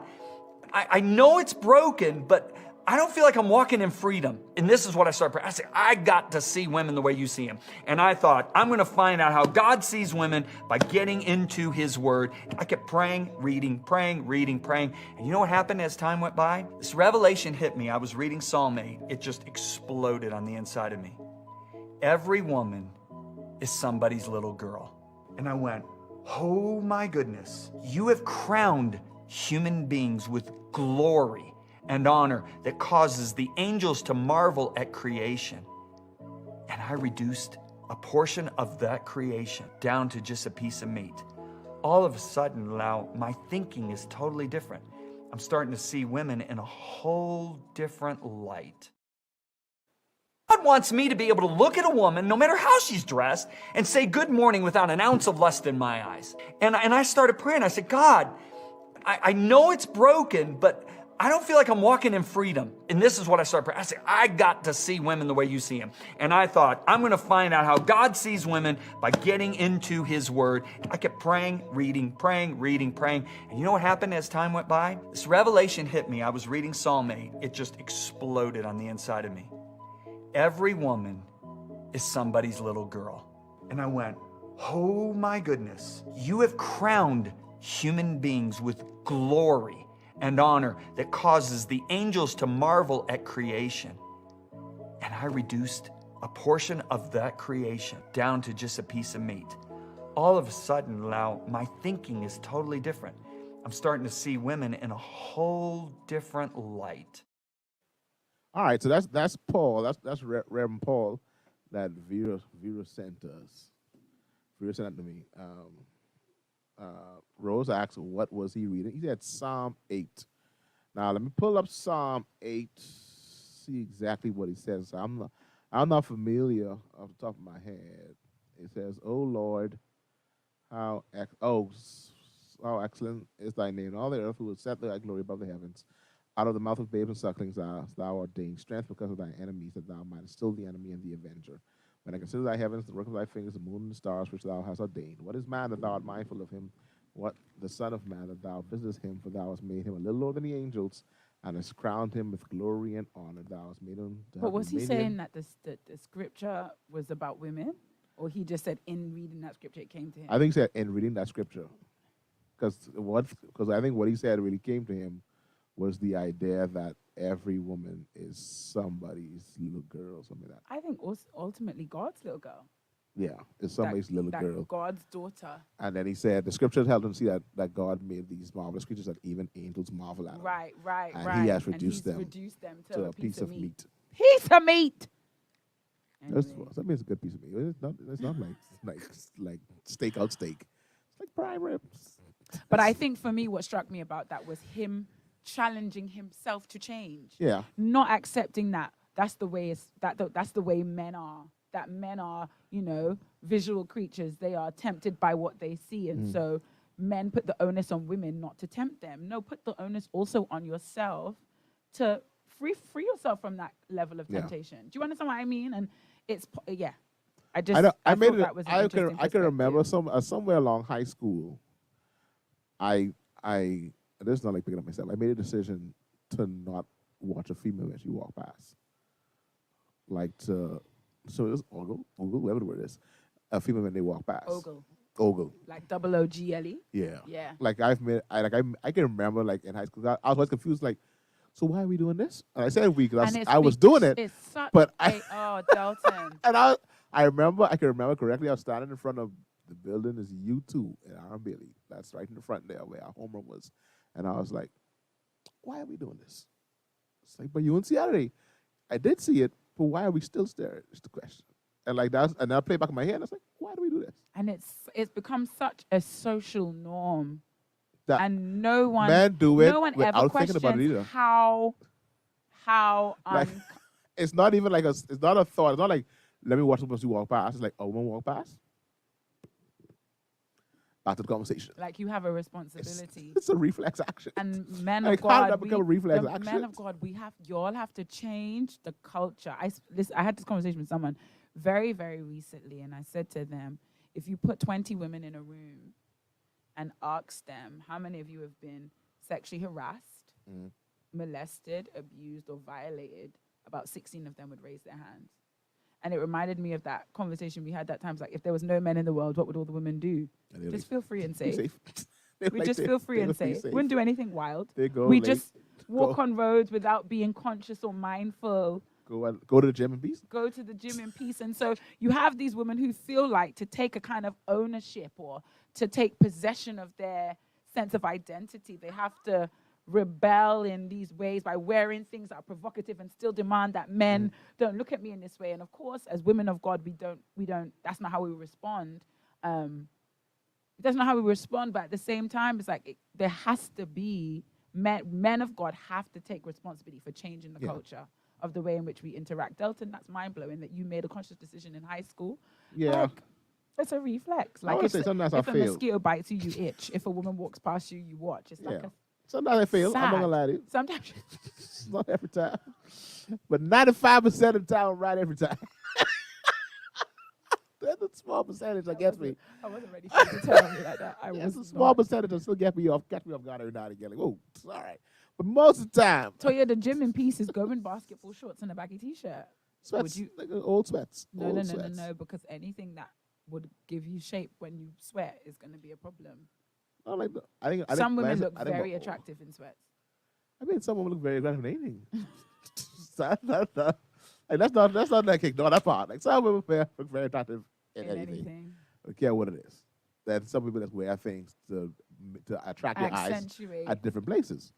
I know it's broken, but I don't feel like I'm walking in freedom. And this is what I started praying. I said, I got to see women the way you see them. And I thought, I'm going to find out how God sees women by getting into his word. I kept praying, reading. And you know what happened as time went by? This revelation hit me. I was reading Psalm 8. It just exploded on the inside of me. Every woman is somebody's little girl. And I went, oh my goodness. You have crowned human beings with glory and honor that causes the angels to marvel at creation. And I reduced a portion of that creation down to just a piece of meat. All of a sudden, now, my thinking is totally different. I'm starting to see women in a whole different light. God wants me to be able to look at a woman, no matter how she's dressed, and say good morning without an ounce of lust in my eyes. And I started praying. I said, God, I know it's broken, but I don't feel like I'm walking in freedom. And this is what I started praying. I said, I got to see women the way you see them. And I thought, I'm going to find out how God sees women by getting into his word. I kept praying, reading. And you know what happened as time went by? This revelation hit me. I was reading Psalm 8. It just exploded on the inside of me. Every woman is somebody's little girl. And I went, oh my goodness. You have crowned human beings with glory and honor that causes the angels to marvel at creation. And I reduced a portion of that creation down to just a piece of meat. All of a sudden, now, my thinking is totally different. I'm starting to see women in a whole different light. All right, so that's Paul. That's Reverend Paul that Vera sent us. Vera sent it to me. Rose asked, what was he reading? He said Psalm 8. Now, let me pull up Psalm 8, see exactly what he says. I'm not familiar off the top of my head. It says, oh, Lord, how excellent is thy name in all the earth, who will set thy glory above the heavens. Out of the mouth of babes and sucklings thou ordained strength because of thy enemies, that thou mightest still the enemy and the avenger. When I consider thy heavens, the work of thy fingers, the moon and the stars which thou hast ordained. What is man that thou art mindful of him? What the son of man that thou visitest him? For thou hast made him a little lower than the angels, and hast crowned him with glory and honor. Thou hast made him to But have was he dominion. saying that the scripture was about women? Or he just said in reading that scripture it came to him? I think he said in reading that scripture. Because I think what he said really came to him was the idea that every woman is somebody's little girl or something like that. I think ultimately God's little girl. Yeah, it's somebody's little girl. God's daughter. And then he said, the scriptures helped him see that God made these marvelous creatures that even angels marvel at him. Right. And he has reduced them to a piece of meat. Piece of meat. That Anyway. means a good piece of meat. It's not like steak out steak. It's like prime ribs. But I think for me, what struck me about that was him challenging himself to change. Yeah. Not accepting that that's the way that's the way men are. That men are, visual creatures. They are tempted by what they see, and so men put the onus on women not to tempt them. No, put the onus also on yourself to free yourself from that level of temptation. Do you understand what I mean? And it's I just I thought that was an interesting I can remember perspective. somewhere along high school. This is not like picking up myself. I made a decision to not watch a female when she walked past. So it was ogle, whatever the word is. A female when they walk past. Ogle. Like OOGLE? Yeah. Yeah. Like I can remember like in high school, I was always confused, like, so why are we doing this? And I said we because I was doing it. It's such Delton. And I can remember correctly, I was standing in front of the building is U2 in Iron Bailey. That's right in the front there where our homeroom was. And I was like, why are we doing this? It's like, but you didn't see it. I did see it, but why are we still staring? Is the question. And like that, and I play back in my head, and I was like, why do we do this? And it's become such a social norm. That and no one do it no one without ever thinking about it either. questions how like, it's not even like it's not a thought. It's not like, let me watch someone walk past. It's like, a woman walk past. Back to the conversation. like you have a responsibility. It's a reflex action. And men Like, of how did God, that become a reflex the action? men of God, you all have to change the culture. I had this conversation with someone very, very recently, and I said to them, if you put 20 women in a room and ask them, how many of you have been sexually harassed molested, abused, or violated, about 16 of them would raise their hands. And it reminded me of that conversation we had that time. Like, if there was no men in the world, what would all the women do? Just feel free and safe. We just feel free and safe. Wouldn't do anything wild. We just walk on roads without being conscious or mindful. Go to the gym in peace. Go to the gym in peace. And so you have these women who feel like to take a kind of ownership or to take possession of their sense of identity. They have to rebel in these ways by wearing things that are provocative and still demand that men don't look at me in this way. And of course, as women of God, we don't, that's not how we respond. That's not how we respond, but at the same time, it's like there has to be, men of God have to take responsibility for changing the culture of the way in which we interact. Delton, that's mind-blowing that you made a conscious decision in high school. Yeah. Like, it's a reflex. Like if a mosquito bites you, you itch. If a woman walks past you, you watch. It's like sometimes I fail. Sad. I'm not gonna lie to you. Sometimes. Not every time. But 95% of the time, I'm right every time. That's a small percentage that gets me. I wasn't ready for you to tell me like that. It's a small percentage that still catch me off guard every now and again. Like, oh, it's all right. But most of the time. Toya, the gym in peace is going basketball shorts and a baggy t-shirt. Sweats, like old sweats. No, because anything that would give you shape when you sweat is going to be a problem. I think some women look very attractive in sweats. I mean, some women look very attractive in anything. That's not like ignore that part. Like some women look very attractive in anything. I don't care what it is. That some people just wear things to attract your eyes at different places.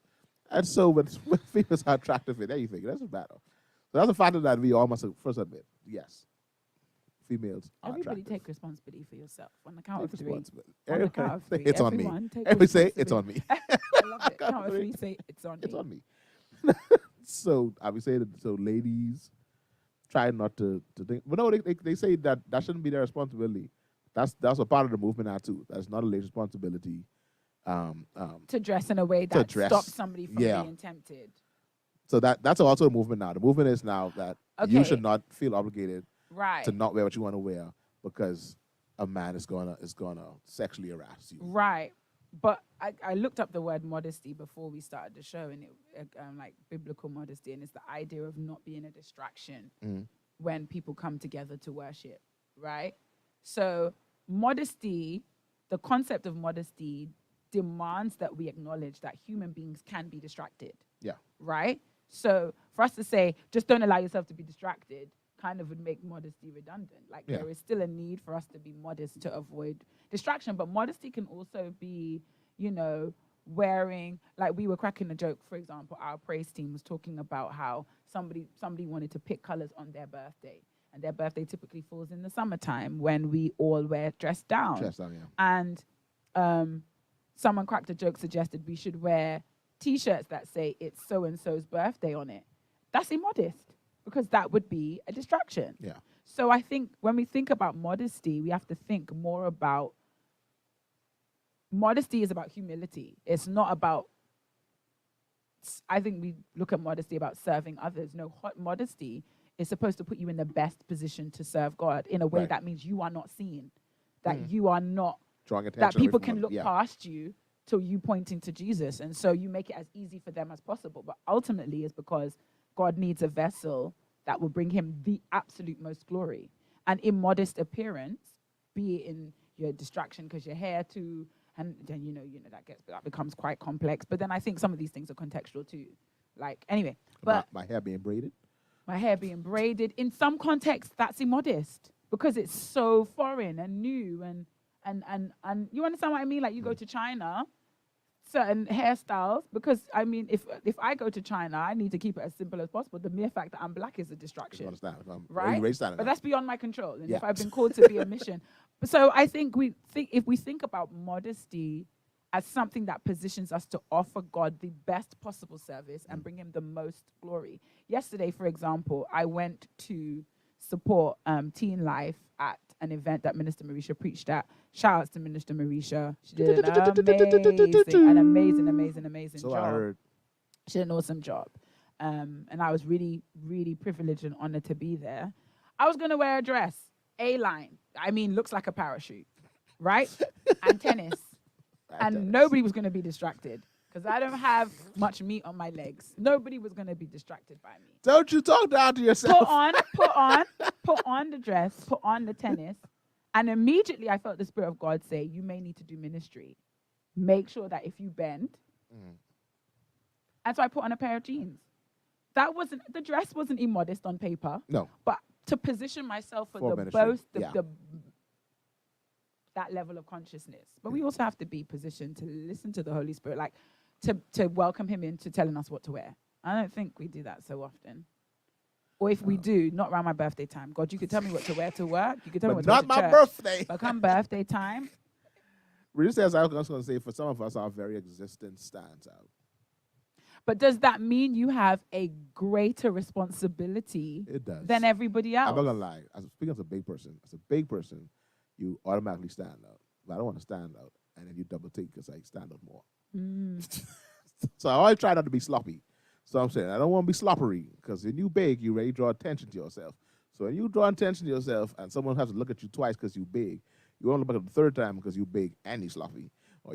And so when females are attractive in anything, it doesn't matter. So that's a factor that we all must first admit. Yes. Females are Everybody attractive. take responsibility for yourself. On the count of three. On the count of three. It's on me. Everybody say it's on me. I love it. Count of three, say it's on me. It's on me. So I would say that, so ladies try not to think. But no, they say that shouldn't be their responsibility. That's a part of the movement now too. That's not a lady's responsibility. To dress in a way that stops somebody from being tempted. So that's also a movement now. The movement is now that you should not feel obligated to not wear what you want to wear because a man is gonna sexually harass you. Right. But I looked up the word modesty before we started the show, and it like biblical modesty, and it's the idea of not being a distraction when people come together to worship, right? So modesty, the concept of modesty demands that we acknowledge that human beings can be distracted. Yeah. Right? So for us to say, just don't allow yourself to be distracted, kind of would make modesty redundant. Like there is still a need for us to be modest to avoid distraction, but modesty can also be, wearing, like we were cracking a joke, for example, our praise team was talking about how somebody wanted to pick colors on their birthday, and their birthday typically falls in the summertime when we all wear dressed down. And someone cracked a joke, suggested we should wear T-shirts that say it's so-and-so's birthday on it. That's immodest, because that would be a distraction. Yeah. So I think when we think about modesty, we have to think more about, modesty is about humility. It's not about, I think we look at modesty about serving others. No, modesty is supposed to put you in the best position to serve God in a way that means you are not seen, that you are not, drawing attention, that people can look past you till you pointing to Jesus. And so you make it as easy for them as possible. But ultimately it's because God needs a vessel that will bring him the absolute most glory. And immodest appearance, be it in your distraction because your hair too, and then that becomes quite complex. But then I think some of these things are contextual too. Like anyway, but my hair being braided. My hair being braided, in some contexts that's immodest because it's so foreign and new and you understand what I mean? Like you go to China, certain hairstyles, because I mean, if I go to China, I need to keep it as simple as possible. The mere fact that I'm black is a distraction, right? But that's beyond my control. And if I've been called to be a mission, so I think if we think about modesty as something that positions us to offer God the best possible service and bring him the most glory. Yesterday, for example, I went to support Teen Life at an event that Minister Marisha preached at. Shout outs to Minister Marisha. She did an amazing so job. I heard. She did an awesome job. And I was really, really privileged and honored to be there. I was going to wear a dress, A-line. I mean, looks like a parachute, right? And tennis. And nobody was going to be distracted because I don't have much meat on my legs. Nobody was going to be distracted by me. Don't you talk down to yourself. Put on the dress, put on the tennis. And immediately I felt the Spirit of God say, you may need to do ministry. Make sure that if you bend. And so I put on a pair of jeans. The dress wasn't immodest on paper. No. But to position myself for that level of consciousness. But we also have to be positioned to listen to the Holy Spirit, like to welcome him into telling us what to wear. I don't think we do that so often. Or if we do, not around my birthday time. God, you could tell me what to wear to work. You could tell me what to wear to church. Not my birthday. But come birthday time. Really, as I was going to say, for some of us, our very existence stands out. But does that mean you have a greater responsibility than everybody else? I'm not going to lie. Speaking as a big person, you automatically stand out. But I don't want to stand out. And then you double take because I stand out more. So I always try not to be sloppy. So I'm saying I don't want to be sloppery because when you big, you ready to draw attention to yourself. So when you draw attention to yourself and someone has to look at you twice because you big, you won't look at the third time because you big and you sloppy. Or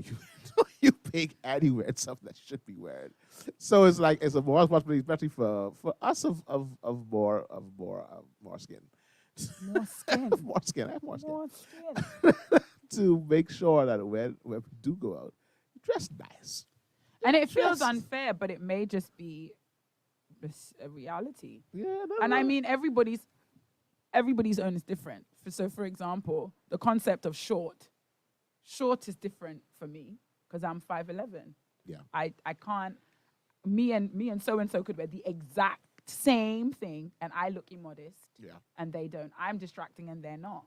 you big and you wearing something that you should be wearing. So it's like it's a more responsibility, especially for us of more skin. More skin. More skin. I have more skin. To make sure that when we do go out, you dress nice. And it feels unfair, but it may just be a reality. Yeah. And I mean, everybody's own is different. So, for example, the concept of short is different for me because I'm 5'11". Yeah. I can't. Me and so could wear the exact same thing, and I look immodest. Yeah. And they don't. I'm distracting, and they're not.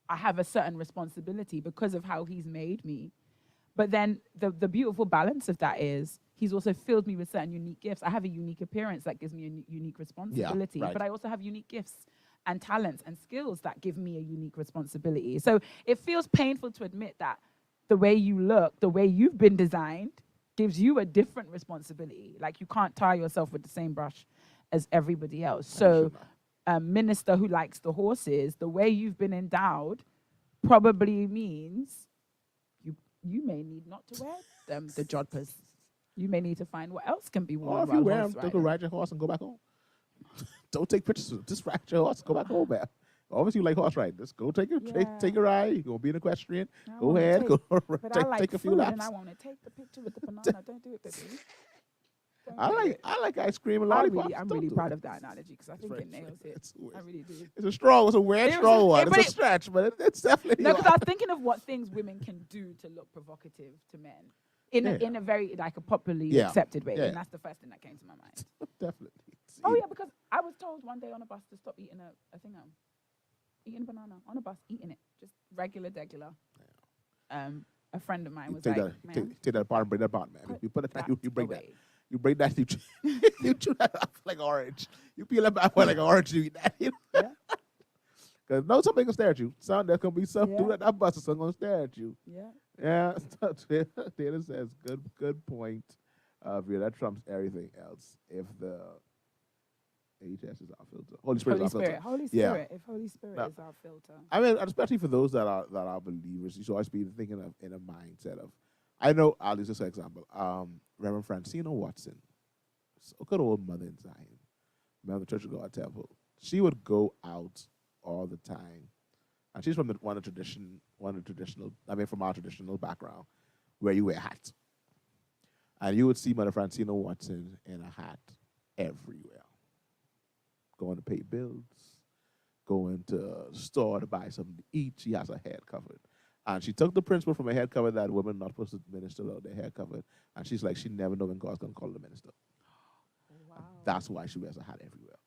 I have a certain responsibility because of how he's made me. But then the beautiful balance of that is he's also filled me with certain unique gifts. I have a unique appearance that gives me a unique responsibility. Yeah, right. But I also have unique gifts and talents and skills that give me a unique responsibility. So it feels painful to admit that the way you look, the way you've been designed, gives you a different responsibility. Like you can't tie yourself with the same brush as everybody else. So a minister who likes the horses, the way you've been endowed probably means you may need not to wear the jodhpurs. You may need to find what else can be worn. Or if you wear them, go ride your horse and go back home. Don't take pictures of them. Just ride your horse and go back home, man. Obviously, you like horse riding. Just go take a ride. You're going to be an equestrian. Go ahead. Take a few laps. And I want to take the picture with the banana. Don't do it, baby. I like ice cream and lollipops. I'm really proud of that analogy because I think it nails it. I really do. It's a weird strong one. It's a stretch, but it's definitely. No, because I was thinking of what things women can do to look provocative to men in a very like a popularly accepted way, and that's the first thing that came to my mind. Definitely. Oh yeah, because I was told one day on a bus to stop eating eating a banana on a bus, eating it just regular. A friend of mine was take that apart and bring that apart, man. You put it down, you bring that. You break that, you chew that up like orange. You peel it back like an orange, you eat that. Because no, somebody can stare at you. There's going to be some dude at that bus that's going to stare at you. Yeah. Taylor says, good point. Vera, that trumps everything else. If the AHS is our filter. Holy Spirit is our filter. Holy Spirit. If Holy Spirit is our filter. I mean, especially for those that are believers, you should always be thinking of in a mindset of, I know, I'll use this as an example. Reverend Francina Watson, so good old mother in Zion, member of the Church of God Temple. She would go out all the time, and she's from from our traditional background, where you wear hats, and you would see Mother Francina Watson in a hat everywhere, going to pay bills, going to the store to buy something to eat. She has her head covered. And she took the principle from a head cover that women not supposed to minister without their hair covered. And she's like, she never knows when God's going to call her to minister. Wow. That's why she wears a hat everywhere.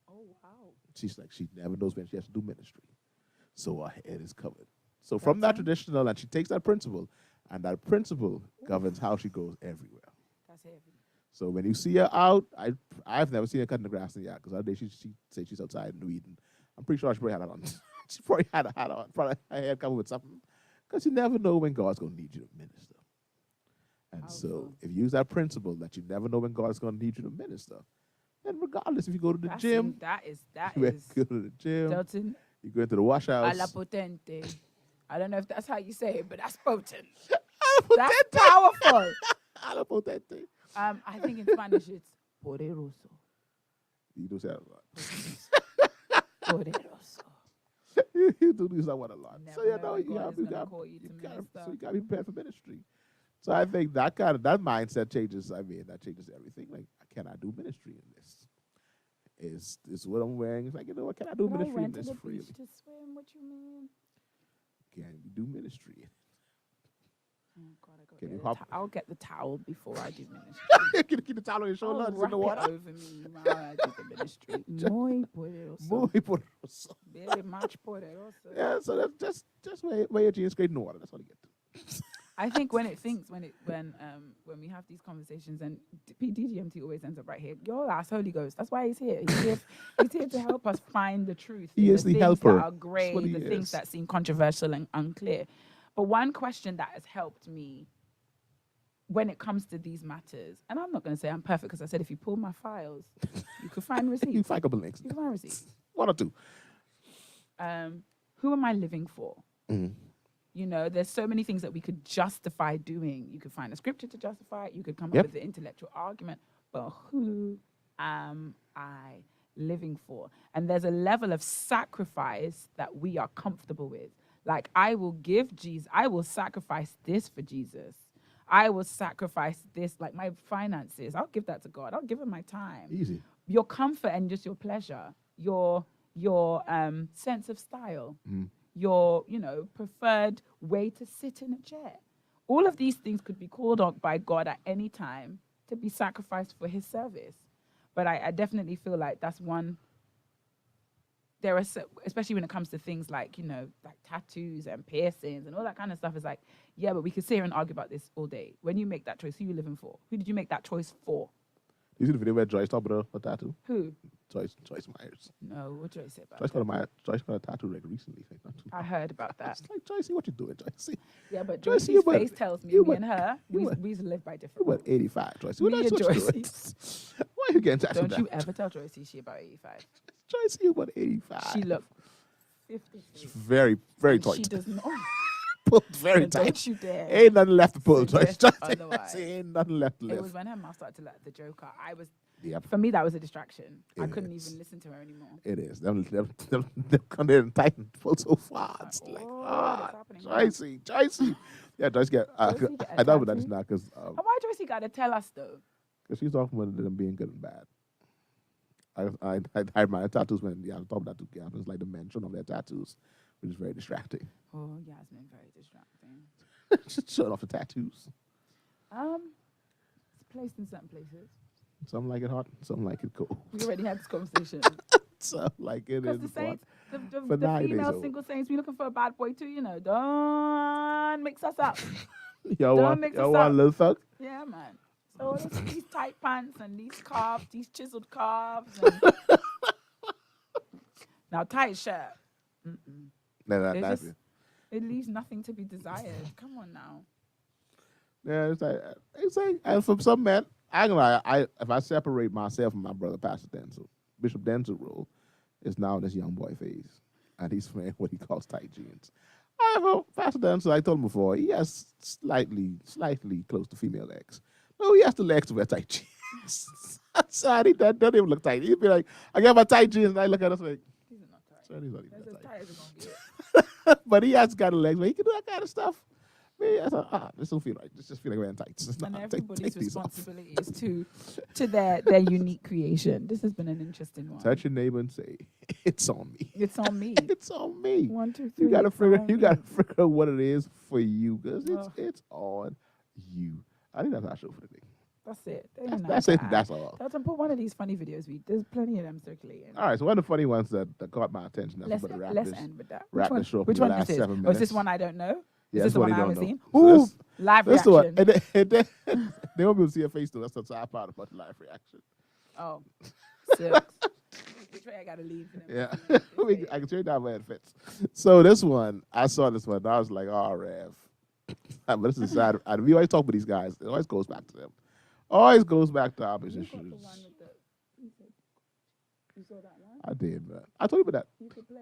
Oh, wow. She's like, she never knows when she has to do ministry. So her head is covered. So from that traditional, and she takes that principle, and that principle governs how she goes everywhere. That's heavy. So when you see her out, I've never seen her cutting the grass in the yard, because the other day she said she's outside in Eden. I'm pretty sure she probably had it on. She probably had a hat on, probably her head covered with something, because you never know when God's going to need you to minister. And so if you use that principle that you never know when God's going to need you to minister, then regardless if you go to the gym, you go to the gym, Delton, you go into the wash house. A la potente. I don't know if that's how you say it, but that's potent. I That's powerful. Habla potente. I think in Spanish it's poderoso. You do say that a lot. Poderoso. You do use that one a lot. Never so you know know, when you God have is you gonna got call you to minister. so you got to be prepared for ministry. So I think that mindset changes. I mean, that changes everything. Like, can I do ministry in this? Is what I'm wearing? It's like, you know what? Can I do But I ministry in went to this the freely? beach to swim. What you mean? Can you do ministry? Oh God, I got Can to you get hop? I'll get the towel before I do ministry. Keep the towel on your shoulder. I'll It's in wrap the it water. over me while I do the ministry. Muy poderoso. Muy poderoso. Very much poderoso. Yeah, so that's just wear your jeans straight in the water. That's all you get. I think when we have these conversations, and DGMT always ends up right here. Your ass Holy Ghost. That's why he's here. He's here to help us find the truth. He is the things helper. that are gray, That's what the he things is. that seem controversial and unclear. But one question that has helped me when it comes to these matters, and I'm not going to say I'm perfect because I said if you pull my files, you could find receipts. You find a couple links. You can find receipts. One or two. Who am I living for? Mm-hmm. You know, there's so many things that we could justify doing. You could find a scripture to justify it. You could come Yep. up with the intellectual argument. But who am I living for? And there's a level of sacrifice that we are comfortable with. Like, I will give Jesus, I will sacrifice this for Jesus. I will sacrifice this, like my finances. I'll give that to God. I'll give him my time. Easy. Your comfort and just your pleasure, your sense of style, your, preferred way to sit in a chair. All of these things could be called on by God at any time to be sacrificed for his service. But I definitely feel like that's one. There are, especially when it comes to things like, like tattoos and piercings and all that kind of stuff, is like, yeah, but we could sit here and argue about this all day. When you make that choice, who are you living for? Who did you make that choice for? You see the video where Joyce talked about her tattoo? Who? Joyce Myers. No, what Joyce say about Joyce got a tattoo like recently. Like, not too I heard about that. It's like, Joyce, what you doing, Joyce? Yeah, but Joyce, Joyce's face tells me, me and her, we live by You different about rules. 85, Joyce. Me Well, and that's what you doing. Joyce. Why are you getting tattooed? Don't you ever tell Joyce she about 85. Joyce, you about 85. She looked 53. It's very, very And tight. She does not. Pulled very And tight. Don't you dare. Ain't nothing left to pull, Joyce. suggest Joyce otherwise. ain't nothing left to It lift. was when her mouth started to let the Joker. Yep. For me, that was a distraction. I It couldn't is. even listen to her anymore. It is. Them come there and tighten, pull so far. It's like, what's happening now? Joycey. Yeah, Joyce get. Joycey get a I know, but that is tattoo? not because And why Joyce got to tell us though? she's often one of them being good and bad. I admire tattoos when on top of that too happens like the mention of their tattoos, which is very distracting. Oh, Yasmin, very distracting. Just showing off the tattoos. It's placed in certain places. Some like it hot, some like it cold. We already had this conversation. Some like it Because in the the front. saints, the For nowadays, female though. single saints, we looking for a bad boy too, Don't mix us up. Y'all Don't want mix us y'all want a up. little thug? Yeah, man. So these tight pants and these calves, these chiseled calves. And now tight shirt. No, It's that's just- it. It leaves nothing to be desired. Come on now. Yeah, it's like and for some men, I ain't gonna lie, if I separate myself from my brother Pastor Denzel, Bishop Denzel role is now in this young boy phase, and he's wearing what he calls tight jeans. However, Pastor Denzel, I told him before, he has slightly close to female legs. No, he has the legs to wear tight jeans. Sorry, that doesn't even look tight. He'd be like, I got my tight jeans, and I look at us like, These are not tight. sorry, these not even That's that as tight. tight as it's gonna get. But he has got the legs, but he can do that kind of stuff. Man, I thought, this don't feel right. This just feel like wearing tights. It's And not. everybody's Take these off. responsibility is to their unique creation. This has been an interesting one. Touch your neighbor and say, "It's on me. It's on me. It's on me." 1, 2, 3. You gotta it's figure. on You me. gotta figure out what it is for you, because Ugh. it's on you. I think that's our show for today. That's it. That's it. That's all. Delton, put one of these funny videos. There's plenty of them circulating. All right. So one of the funny ones that caught my attention. That's Let's wrap let's this. end with that. wrap this show up Which in the one last this is? 7 Oh, is minutes. this one I don't know? Yeah, Is this that's the one you I don't haven't know. seen? So Ooh, this- live This the one. reaction. And then they won't be able to see your face though. That's the sad part about the live reaction. Oh, sucks. Which way I gotta leave? For them Yeah, to see it? This way. I can show you that where it fits. So this one, I saw this one. I was like, "Oh, Rev." But this is sad. We always talk with these guys. It always goes back to them. Always goes back to You opposition. got the one with the- You saw that one? I did, man. I told you about that. You could play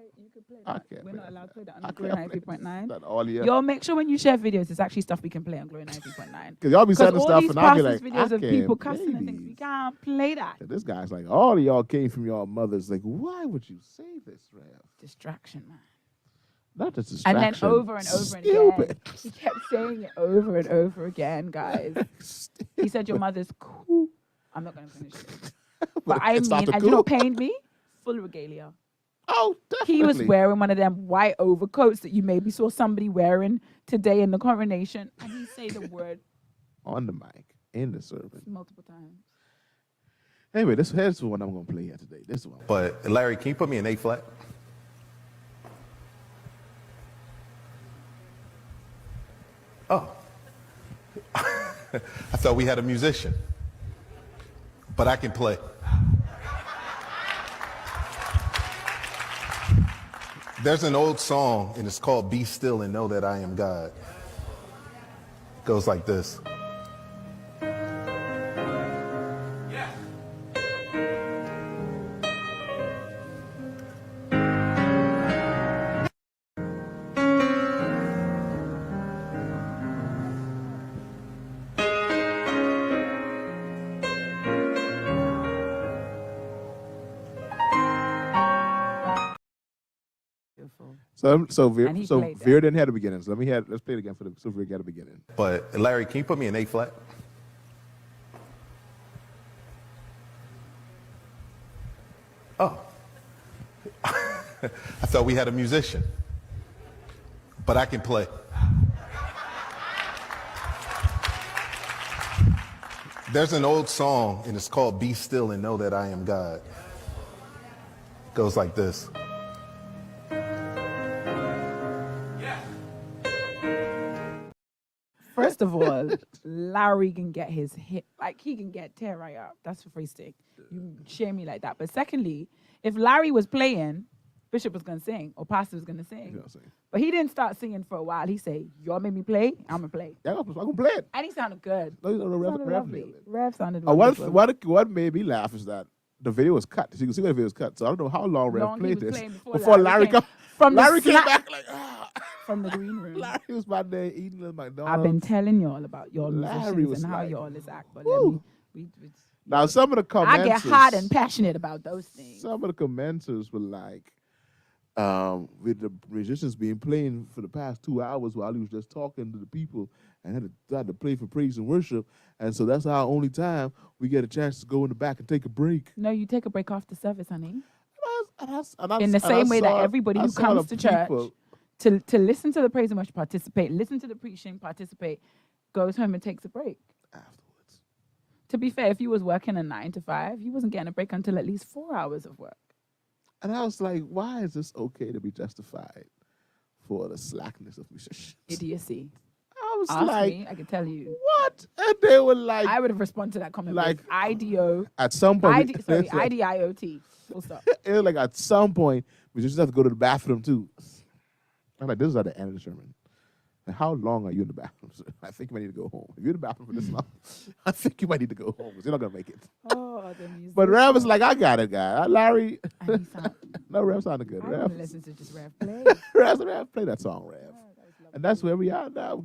I that. can't We're play not allowed to play that I on Glory can't play 93.9. that all year. Yo, make sure when you share videos, it's actually stuff we can play on Glory 93.9. Because y'all be sending all stuff these and I'll be pastors like, videos I of people can't cussing play and things, we these. can't play that. And this guy's like, all of y'all came from your mothers. Like, why would you say this, Rev? Distraction, man. Not just And distraction. then over and over Stupid. again. He kept saying it over and over again, guys. He said your mother's cool. I'm not going to finish it. But I It's mean, not the and you know cool. what pained me? Full regalia. Oh, definitely. He was wearing one of them white overcoats that you maybe saw somebody wearing today in the coronation. And he say the word on the mic, in the sermon. multiple times. Anyway, here's the one I'm going to play here today. This one. But Larry, can you put me in A flat? Oh. I thought we had a musician. But I can play. There's an old song, and it's called Be Still and Know That I Am God. It goes like this. So And he played that. Vera didn't have the beginning. So let's play it again so Vera got the beginning. But Larry, can you put me in A flat? Oh. I thought we had a musician. But I can play. There's an old song, and it's called Be Still and Know That I Am God. It goes like this. First of all, Larry can get his hit, like he can get tear right up. That's for free stick. You shame me like that. But secondly, if Larry was playing, Bishop was going to sing or Pastor was going to sing. But he didn't start singing for a while. He said, y'all made me play, I'm going to play. Yeah, I'm going to play it. And he sounded good. No, Rev Sounded nailed lovely. it. Rev sounded What wonderful. what made me laugh is that the video was cut. So you can see when the video was cut. So I don't know how long Rev Long he played was this playing before Larry came come. from the Larry came snack- back like, ah. from the green room. Larry was by there eating at McDonald's. I've been telling y'all about y'all Larry musicians was and how like, y'all is act. But woo. Now some of the I commenters. get hot and passionate about those things. Some of the commenters were like, with the musicians being playing for the past 2 hours while he was just talking to the people and had to play for praise and worship. And so that's our only time we get a chance to go in the back and take a break. No, you take a break after service, honey. And In the same way that saw- everybody I who saw comes the to church people- to listen to the praise and worship, participate, listen to the preaching, participate, goes home and takes a break. afterwards. To be fair, if you was working a 9 to 5, you wasn't getting a break until at least 4 hours of work. And I was like, why is this okay to be justified for the slackness of musicians? Idiocy. I was Ask like, me, I can tell you. what? And they were like, I would have responded to that comment like, with IDO, at some point, IDIOT. Full stop. it was like at some point, musicians have to go to the bathroom too. I'm like, this is at the end of the sermon. And how long are you in the bathroom, sir? I think you might need to go home. If you're in the bathroom for this long, I think you might need to go home because you're not going to make it. Oh, the music. But Rev was like, I got it, guy. Larry, And he sound, no, Rev sounded good. I Rev, want to listen to just Rev play. Rev, play that song, Rev. And that's where we are now.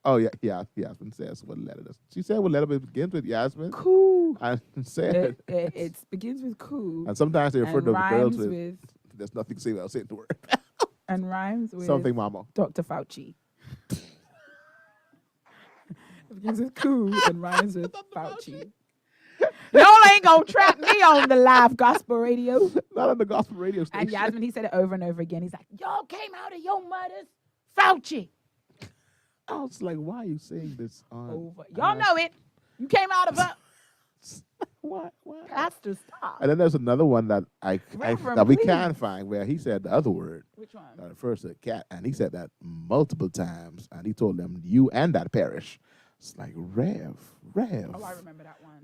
Oh, yeah, Yasmin says what letter does. She said what letter begins with Yasmin. Cool. I said It begins with cool. and sometimes they refer And to the girls rhymes with, there's nothing to say without saying the word. and rhymes with Something, mama. Dr. Fauci. It begins with cool and rhymes with Fauci. Y'all ain't gonna trap me on the live gospel radio. Not on the gospel radio station. And Yasmin, he said it over and over again. He's like, y'all came out of your mother's Fauci. I was like, why are you saying this on? Over. Y'all know it. You came out of her. Why? Pastor, stop. And then there's another one that Reverend, that we please. can find where he said the other word. Which one? That refers to a cat, and he said that multiple times, and he told them, you and that parish. It's like, Rev. Oh, I remember that one.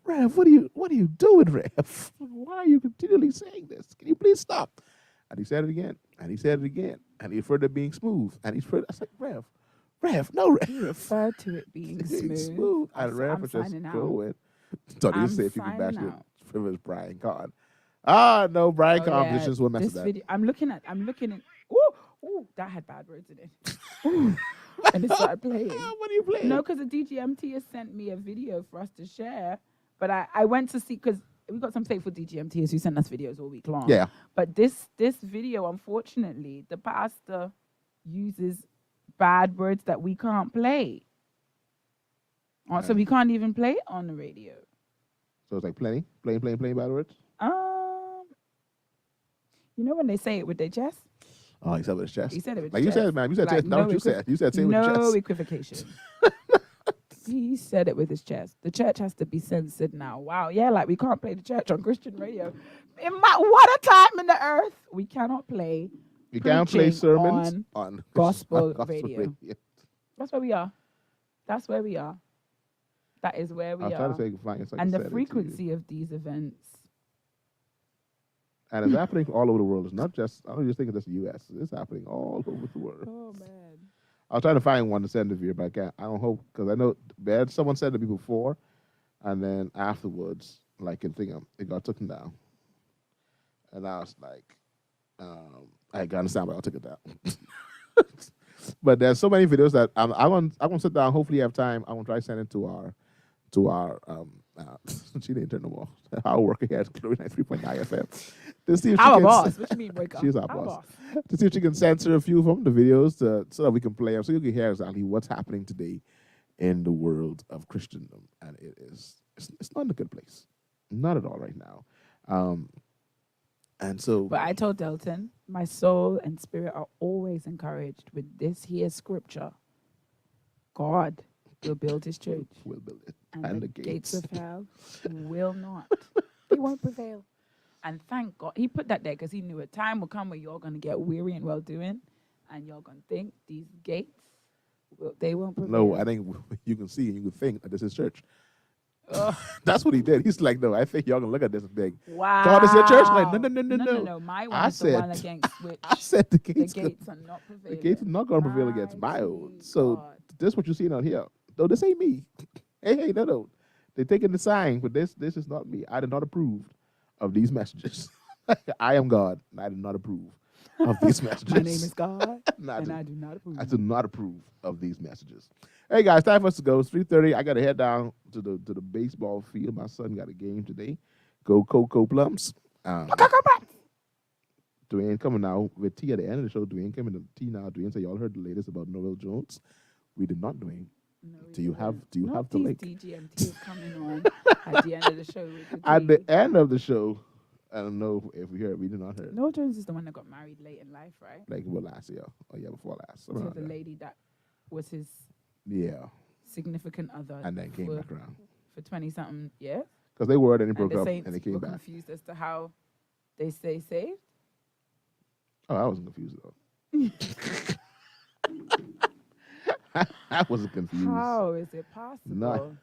Rev, what are you doing, Rev? Why are you continually saying this? Can you please stop? And he said it again, and he said it again, and he referred to being smooth, and I was like, Rev, no, Rev. He referred to it being smooth. And Rev I'm was just signing out. going. So he I'm said if you can bash signing it out. for his Brian God. No, Brian Oh, competitions will mess this with that. video. I'm looking at. Ooh, that had bad words in it. Ooh, and it started playing. What are you playing? No, because the DGMT has sent me a video for us to share. But I went to see, because we got some faithful DGMTs who send us videos all week long. Yeah. But this video, unfortunately, the pastor uses bad words that we can't play. So we can't even play it on the radio. So it's like playing bad words? You know when they say it with their chest? Oh, he said it with his chest. He said it with like his you chest. said, man. You said Like, chest. Not what you said. You said say it with your no chest. equivocation. He said it with his chest. The church has to be censored now. Wow. Yeah, like we can't play the church on Christian radio. What a time in the earth. We cannot play. You can't play sermons on gospel radio. Yeah. That's where we are. That's where we are. That is where we I'm are. trying to say find it so I And can the send it to frequency of these events. And it's happening all over the world. It's not just, I don't just think it's just the U.S. It's happening all over the world. Oh, man. I was trying to find one to send to Vera, but I can't. I don't hope, because I know someone sent it to me before, and then afterwards, like in Thingham, it got taken down. And I was like, I got understand why I took it down. But there's so many videos that I'm gonna sit down. Hopefully, you have time. I'm gonna try to send it to our she didn't turn them off. Our worker here at Glory 93.9 FM. To see if Our she boss. can, What you mean, wake up? she's our boss. To see if she can censor a few from the videos so that we can play them, so you can hear exactly what's happening today in the world of Christendom, and it's not in a good place, not at all right now. And so, But I told Delton, my soul and spirit are always encouraged with this here scripture. God will build his church. we'll build it, And the gates of hell will not. They won't prevail. And thank God. He put that there because he knew a time will come where you're going to get weary and well-doing, and you're going to think these gates, they won't prevail. No, I think you can see and you can think that this is church. That's what he did. He's like, no, I think y'all gonna look at this and think, Wow. God is your church. Like, no. My one I is the one said- against which I said the the gates. gates are not prevailing. The gates are not gonna prevail against my own. Mighty So God. this is what you're seeing out here. No, this ain't me. Hey, no. They're taking the sign, but this is not me. I did not approve of these messages. I am God, and I do not approve of these messages. My name is God, And and I do not approve. I do not approve of these messages. Hey guys, time for us to go. It's 3:30. I got to head down to the baseball field. My son got a game today. Go Cocoa Plums. Dwayne coming now with tea at the end of the show. Dwayne coming to tea now. Dwayne said, y'all heard the latest about Noel Jones. We did not, Dwayne. No, we Do you have Not the these link? DGMT is coming on at the end of the show. with the At the tea. end of the show, I don't know if we heard it. We did not hear it. Noel Jones is the one that got married late in life, right? Like last year. Or yeah, before last. To Around the there. lady that was his Yeah. significant other. And then came for, back around. for 20-something years. Because they were, then they And broke the up, Saints and they came were back. confused as to how they stay saved. Oh, I wasn't confused though. I wasn't confused. How is it possible? No.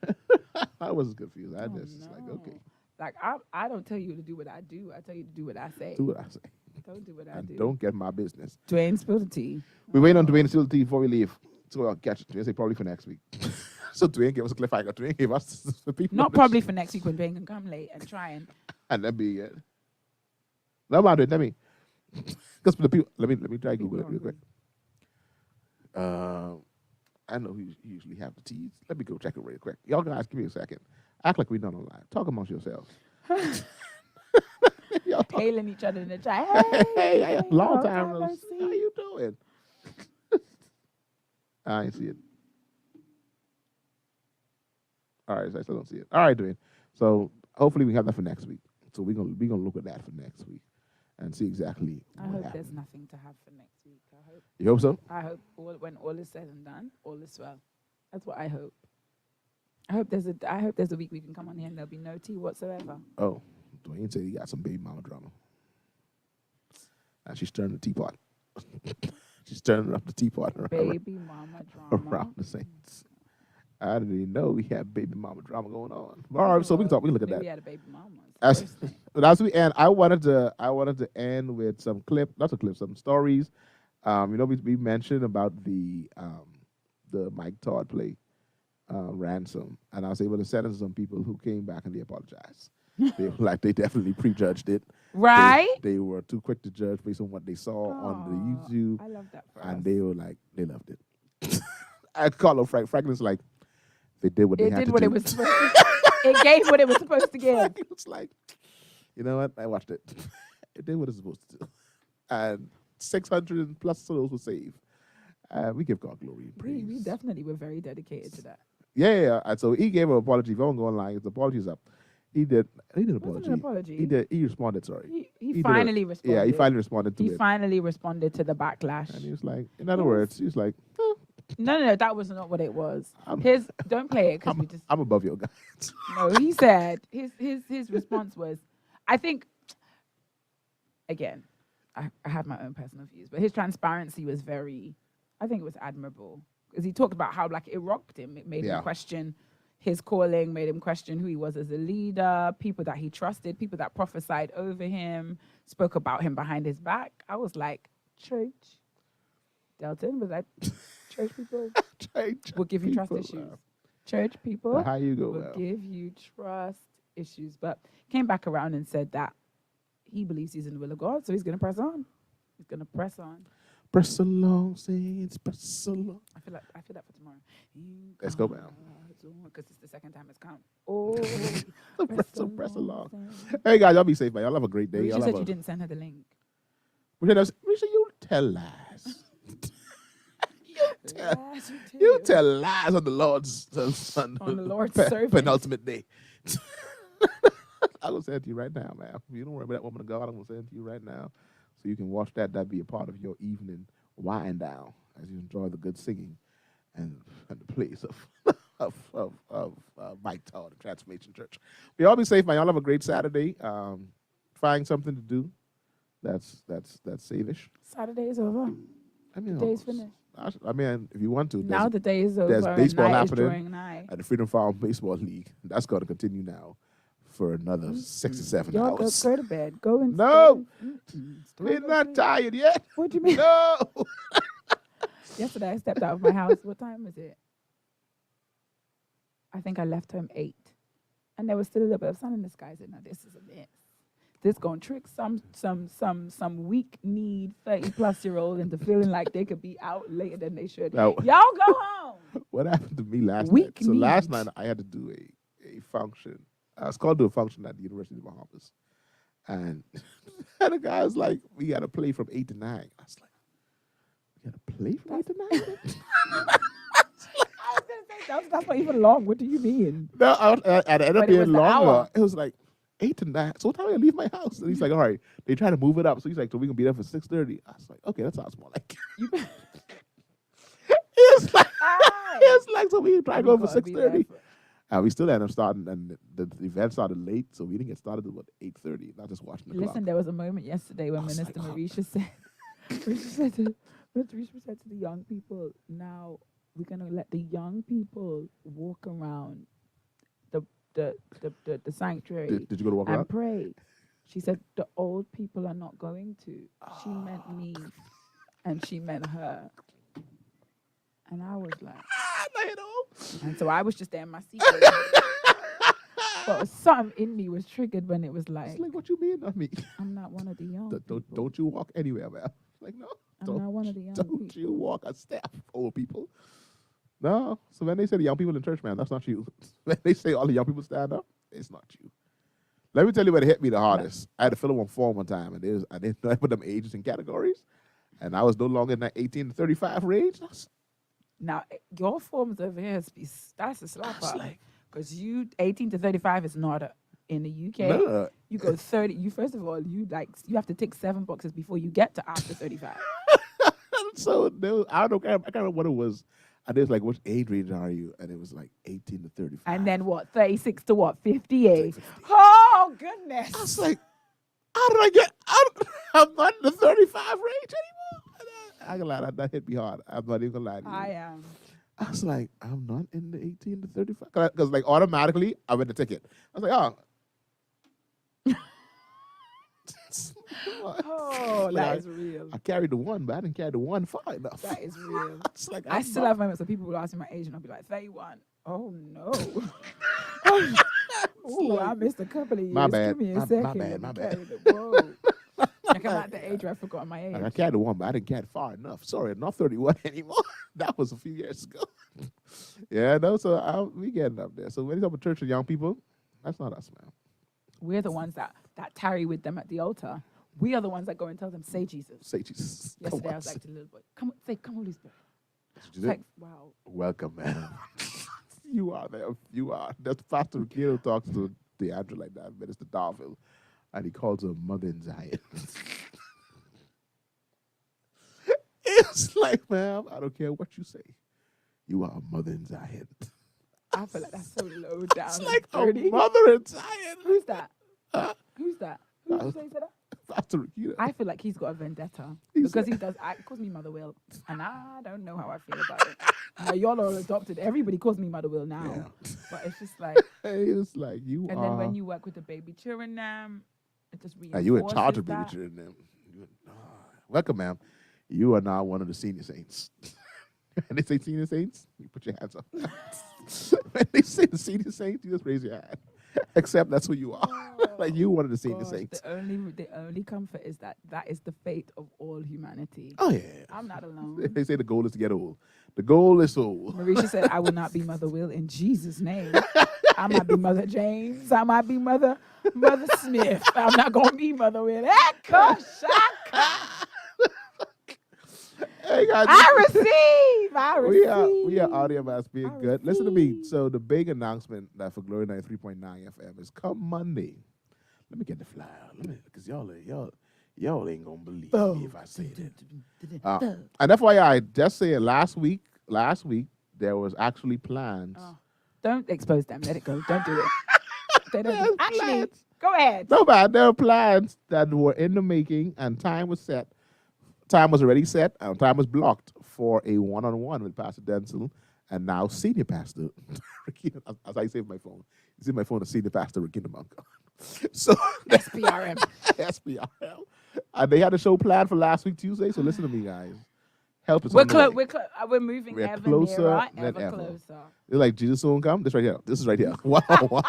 I wasn't confused. I just was like, okay, Like I don't tell you to do what I do. I tell you to do what I say. do what I say. Don't do what I And do. don't get my business. Dwayne, spill the tea. We wait on Dwayne to spill the tea before we leave. So I'll catch it. Dwayne say probably for next week. So Dwayne gave us a cliffhanger. Dwayne gave us the people. Not probably for next week when Dwayne can come late and try and. And that be it. No, man, let me. Because for the people, let me try Google it real quick. I know you usually have the teas. Let me go check it real quick. Y'all guys, give me a second. Act like we're not online. Talk amongst yourselves. Y'all talk. Hailing each other in the chat. Hey, long long time time no no see. see. How you doing? I ain't see it. All right, so I still don't see it. All right, Dwayne. So hopefully we have that for next week. So we're gonna look at that for next week and see exactly I what hope happened. there's nothing to have for next week. You hope so? I hope when all is said and done, all is well. That's what I hope. I hope there's a week we can come on here and there'll be no tea whatsoever. Oh, Dwayne said he got some baby mama drama. And she's stirring the teapot. She's stirring up the teapot Baby mama drama. around the Saints. I didn't even know we had baby mama drama going on. All right, so we can talk. We can look at Maybe that. we had a baby mama. But as we end, I wanted to end with some some stories. We mentioned about the Mike Todd play, Ransom, and I was able to send it to some people who came back and they apologized. They were like, they definitely prejudged it. Right? They were too quick to judge based on what they saw on the YouTube. I love that for us. And they were like, they loved it. I call them Franklin's like, they did what they had to do. It did what it was supposed to. It gave what it was supposed to give. Franklin was like, you know what? I watched it. It did what it's supposed to do. And 600 plus souls were saved. We give God glory and praise. We definitely were very dedicated to that. Yeah. And so he gave an apology. If you don't go online, his apology's up. He did an apology. An apology. He responded, sorry. He finally responded. Yeah, he finally responded to it. He finally responded to the backlash. And he was like, in other words, he was like, No, that was not what it was. Don't play it because we just. I'm above your guys. No, he said his response was, I think. Again, I have my own personal views, but his transparency was I think it was admirable because he talked about how like it rocked him. It made him question his calling, made him question who he was as a leader, people that he trusted, people that prophesied over him, spoke about him behind his back. I was like, church. Delton was like, church people will give you trust issues. Church people how you go, will give you trust issues. But came back around and said that he believes he's in the will of God, so he's going to press on. He's going to press on. Press along, saints, press along. I feel that for tomorrow. Let's go, man. Because it's the second time it's come. Oh, press along. Hey, guys, y'all be safe, man. Y'all have a great day. She said you didn't send her the link. Risha, you tell lies. You tell lies on the Lord's servant. penultimate day. I'm going to send it to you right now, man. You don't remember that woman of God. I'm going to send it to you right now so you can watch that. That'd be a part of your evening wind down as you enjoy the good singing and the place of Mike Todd and Transformation Church. But y'all be safe, man. Y'all have a great Saturday. Find something to do that's safe-ish. Saturday is over. I mean, the day's finished. I mean, if you want to. Now the day is over. There's baseball happening at the Freedom Farm Baseball League. That's going to continue now for another 6 to 7 Y'all hours. go to bed. Go and No! We're not tired yet. What do you mean? No! Yesterday I stepped out of my house. What time was it? I think I left home 8. And there was still a little bit of sun in the sky. I said, no, this is a mess. This gonna trick some weak-kneed 30-plus-year-old into feeling like they could be out later than they should. Now, Y'all go home. What happened to me last Weak night? So knees. last night I had to do a function. I was called to a function at the University of the Bahamas. And the guy was like, we got to play from 8 to 9. I was like, we got to play from 8 to 9? I was gonna say, that's not even long. What do you mean? No, it ended up being longer. Hour. It was like 8 to 9. So what time do I leave my house? And he's like, all right, they try to move it up. So he's like, so we can be there for 6:30. I was like, okay, that sounds more like. It's like, so we try to go for 6:30. We still ended up starting, and the event started late, so we didn't get started until 8:30. Not just watching the clock. Listen, there was a moment yesterday when Minister Marisha said, said to the young people, now we're gonna let the young people walk around the sanctuary. Did you go to walk and around? pray. She said the old people are not going to. She meant me, and she meant her. And I was like, and so I was just there in my seat. But something in me was triggered when it was like, it's like, what you mean, not me? I'm not one of the young people. Don't you walk anywhere, man. Like, no. I'm not one of the young people. Don't you walk a step, old people. No. So when they say the young people in church, man, that's not you. When they say all the young people stand up, it's not you. Let me tell you what hit me the hardest. I had to fill in one form one time, and I didn't know I put them ages and categories, and I was no longer in that 18 to 35 range. Now, your forms over here, that's a slapper. Like, because you 18 to 35 is not in the UK. No. You go 30. You first of all, you have to tick 7 boxes before you get to after 35. So I don't know. I can't remember what it was. And it was like, which age range are you? And it was like 18 to 35. And then what? 36 to what? 58. Oh goodness! I was like, how did I get? I'm not in the 35 range anymore. I can lie, that hit me hard. I'm not even gonna lie to you. I am. I was like, I'm not in the 18 to 35. Because like automatically, I went the ticket. I was like, oh, that is real. I carried the 1, but I didn't carry the 1 far enough. That is real. Like, I still have moments where people will ask me my age and I'll be like, 31. Oh no. Ooh, I missed a couple of years. My bad. Give me a My second. bad. Whoa. Like I'm at the age where I forgot my age. I carried one, but I didn't carry far enough. Sorry, I'm not 31 anymore. That was a few years ago. Yeah, no, so we getting up there. So when you talk about church and young people, that's not us, man. We're the ones that tarry with them at the altar. We are the ones that go and tell them, say Jesus. Say Jesus. Yesterday I was like to the little boy, come Holy Spirit. That's what you did? Like, wow. Welcome, man. You are there. You are. That's Pastor Rikito talks to DeAndre like that, Minister Darville, and he calls her Mother in Zion. It's like, ma'am, I don't care what you say. You are a Mother in Zion. I feel like that's so low down. It's like dirty. a Mother in Zion. Who's that? Who's that? Who did you say that? Pastor Rikito. I feel like he's got a vendetta He's because he calls me Mother Will, and I don't know how I feel about it. Now y'all are adopted. Everybody calls me Mother Will now, Yeah. but it's just like. It's like you And are. then when you work with the baby children, it just reinforces you in charge of baby that. children. Welcome, ma'am. You are now one of the senior saints. When they say senior saints, you put your hands up. When they say the senior saints, you just raise your hand. Except that's who you are. Like you one of the senior Gosh, saints. the only comfort is that is the fate of all humanity. Oh yeah. I'm not alone. They say the goal is to get old. The goal is old. Marisha said, I will not be Mother Will in Jesus' name. I might be Mother James. I might be Mother Smith. I'm not going to be Mother Will. Echo shaka. Hey guys, I receive. We are audio mass being good. Listen to me. So the big announcement that for Glory 93.9 FM is come Monday. Let me get the flyer. Because y'all ain't gonna believe me if I say that. And FYI, just say it last week there was actually plans. Don't expose them. Let it go. Don't do it. They don't There's actually, plans. go ahead. No bad. There were plans that were in the making and time was set. Time was already set and time was blocked for a one-on-one with Pastor Denzel and now Senior Pastor Ricky. As I save my phone. You see my phone, the Senior Pastor Ricky Monka. So SPRM. SPRM. And they had a show planned for last week Tuesday. So listen to me, guys. Help us. We're moving We're ever closer nearer, than ever ever. closer. It's like Jesus soon come. This right here. This is right here. One-on-one.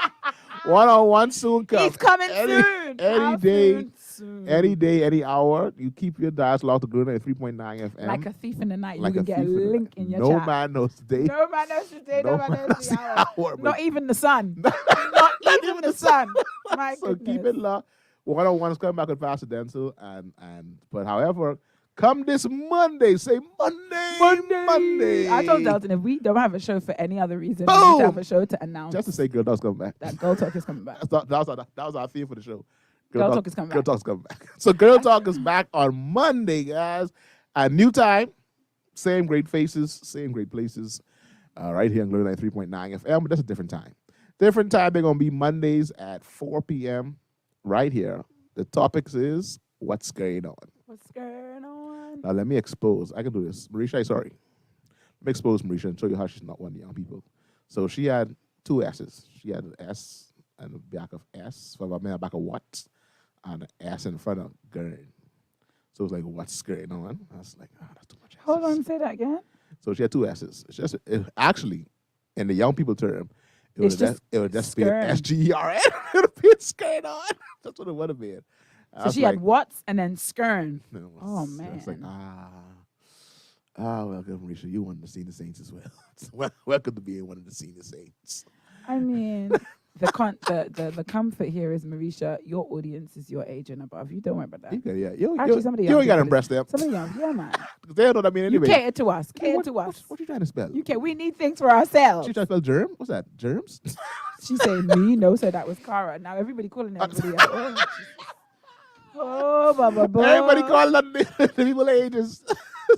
One-on-one soon come. He's coming soon. Any How day. soon? Any day, any hour, you keep your dials locked to Glory 3.9 FM. Like a thief in the night. Like you can a get a thief in the link night. in your No chat. man knows the day. No man knows the day. No man knows the hour. but Not even the sun. Not even the sun. My so goodness. keep it locked. One-on-one is coming back with Pastor Denzel. But however, come this Monday. Say Monday. I told Delton if we don't have a show for any other reason, we Boom! need to have a show to announce Just to say Girl Talk's coming back. that Girl Talk is coming back. That was our theme for the show. Girl Talk is coming Girl back. Talk's coming back. So Girl Talk is back on Monday, guys. At new time, same great faces, same great places, right here on Glory 93.9 FM, but that's a different time. Different time, they're going to be Mondays at 4 p.m. right here. The topics is what's going on. What's going on? Now, let me expose. I can do this. Marisha, sorry. Let me expose Marisha and show you how she's not one of the young people. So she had two S's. She had an S and the back of S, for the back of what, and an S in front of girl. So it was like, what's going on? I was like, that's too much S's. Hold on, say that again. So she had two S's. Actually, in the young people term, it would just be an SGERN. It would have been skirt on. That's what it would have been. So she had what's and then skern. Oh, man. It's like, welcome, Marisha. You wanted to see the Saints as well. Welcome to being one of the senior Saints. I mean, the comfort here is, Marisha, your audience is your age and above. You don't worry about that. Actually, somebody you ain't got to impress them. Somebody young, yeah, man. Because they don't know what I mean anyway. You cater to us. Cater to us. What you trying to spell? We need things for ourselves. She trying to spell germ? What's that? Germs? She said me, no, so that was Cara. Now everybody calling everybody else. Oh, Baba boy. Everybody calling the people ages.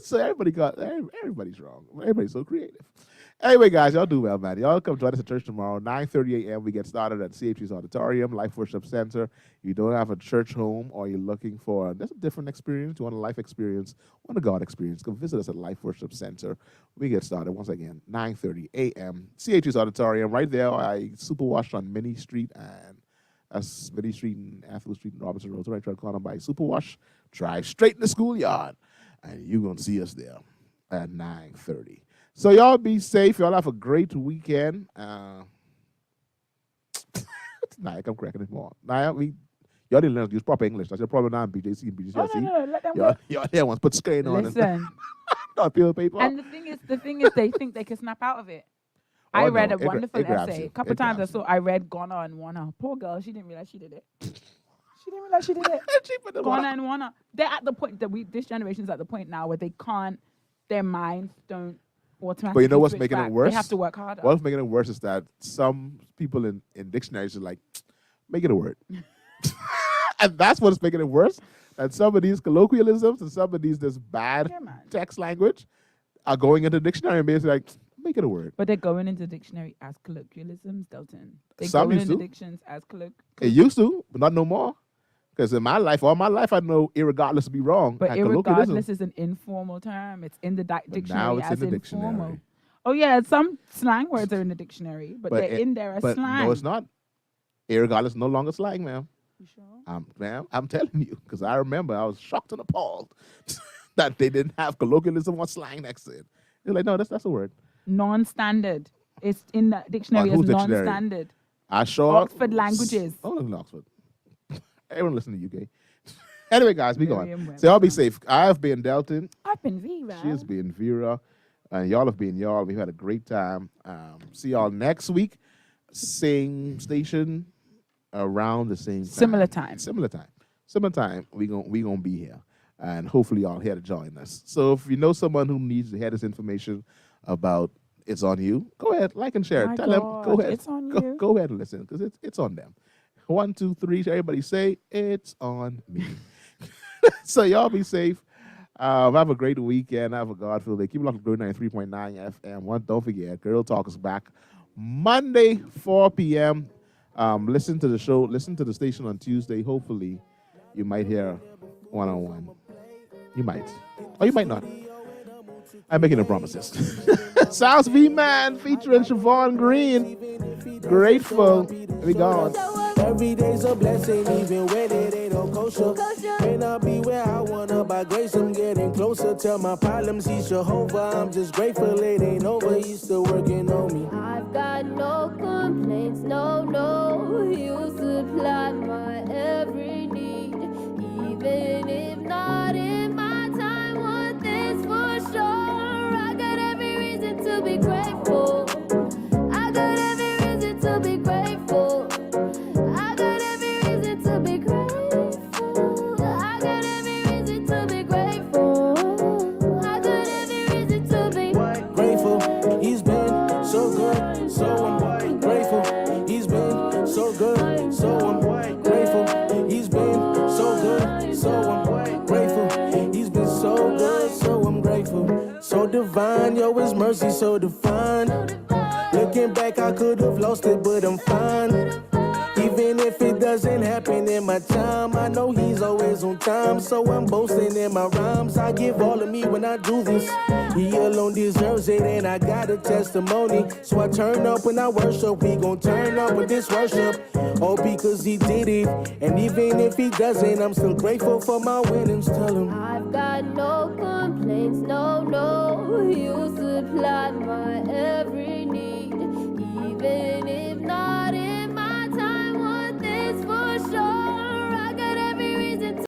So everybody's wrong. Everybody's so creative. Anyway, guys, y'all do well, man. Y'all come join us at church tomorrow, 9:30 a.m. We get started at CHU's Auditorium, Life Worship Center. You don't have a church home or you're looking for a different experience, you want a life experience, want a God experience, come visit us at Life Worship Center. We get started, once again, 9:30 a.m. CHU's Auditorium, right there. I Superwash on Minnie Street and Minnie Street and Athol Street and Robinson Road. So right, try to call on by Superwash. Drive straight in the schoolyard, and you're going to see us there at 9:30. So y'all be safe. Y'all have a great weekend. Nah, I'm correcting it more. Nah, y'all didn't learn to use proper English. That's your problem now in BJC and BJC. Oh, no, let them Y'all here once put screen on and Listen. not peel paper. And the thing is, they think they can snap out of it. I read a wonderful essay. A couple of times I read Ghana and Wana. Poor girl, she didn't realize she did it. She didn't realize she did it. Ghana and Wana. They're at the point that this generation's at the point now where they can't, their minds don't automatically. But you know what's switch making back. it worse? They have to work harder. What's making it worse is that some people in dictionaries are like, make it a word. And that's what's making it worse. That some of these colloquialisms and some of these this bad text language are going into the dictionary and basically like, make it a word. But they're going into dictionary as colloquialisms, Delton. They're Some going used into to. dictions as It used to, but not no more. Because in my life, all my life, I know irregardless to be wrong. But and irregardless is an informal term. It's in the dictionary now it's as in the informal. dictionary. Oh yeah, some slang words are in the dictionary, but they're in there as slang. No, it's not. Irregardless is no longer slang, ma'am. You sure? Ma'am, I'm telling you, because I remember I was shocked and appalled that they didn't have colloquialism or slang next to it. They're like, no, that's a word. Non-standard. It's in the dictionary as whose dictionary? non-standard. I sure. Oxford languages. Oh, look at Oxford. Everyone listen to UK. Anyway, guys, be going. Merriam-Webster. So y'all be safe. I've been Delton. I've been Vera. She has been Vera. And y'all have been y'all. We've had a great time. See y'all next week. Same station, around the same time. Similar time. Similar time. We gonna be here. And hopefully y'all here to join us. So if you know someone who needs to hear this information about It's On You, go ahead, like and share. My Tell them, God, go ahead. It's On You. Go ahead and listen, because it's on them. 1, 2, 3, everybody say, it's on me. So y'all be safe. Have a great weekend. Have a God-filled day. Keep it on Glory 93.9 FM. Don't forget, Girl Talk is back Monday, 4 p.m. Listen to the show. Listen to the station on Tuesday. Hopefully, you might hear one-on-one. You might. Or you might not. I'm making no promises. South V Man featuring Siobhan Green. Grateful. We gone. Every day's a blessing, even when it ain't no kosher. May not be where I wanna, by grace I'm getting closer. Tell my problems he's Jehovah, I'm just grateful it ain't over, he's still working on me. I've got no complaints, no, you supply my every need, even if not in my time, one thing's for sure, I got every reason to be grateful, I got every reason to be grateful. So divine, yo, his mercy so divine. Looking back, I could have lost it, but I'm fine. Even if it doesn't happen in my time, I know he's always on time. So I'm boasting in my rhymes. I give all of me when I do this. He alone deserves it, and I got a testimony. So I turn up when I worship. We gon' turn up with this worship. All because he did it. And even if he doesn't, I'm still grateful for my winnings. Tell him I've got no complaints, no, you supply my every need, even if not in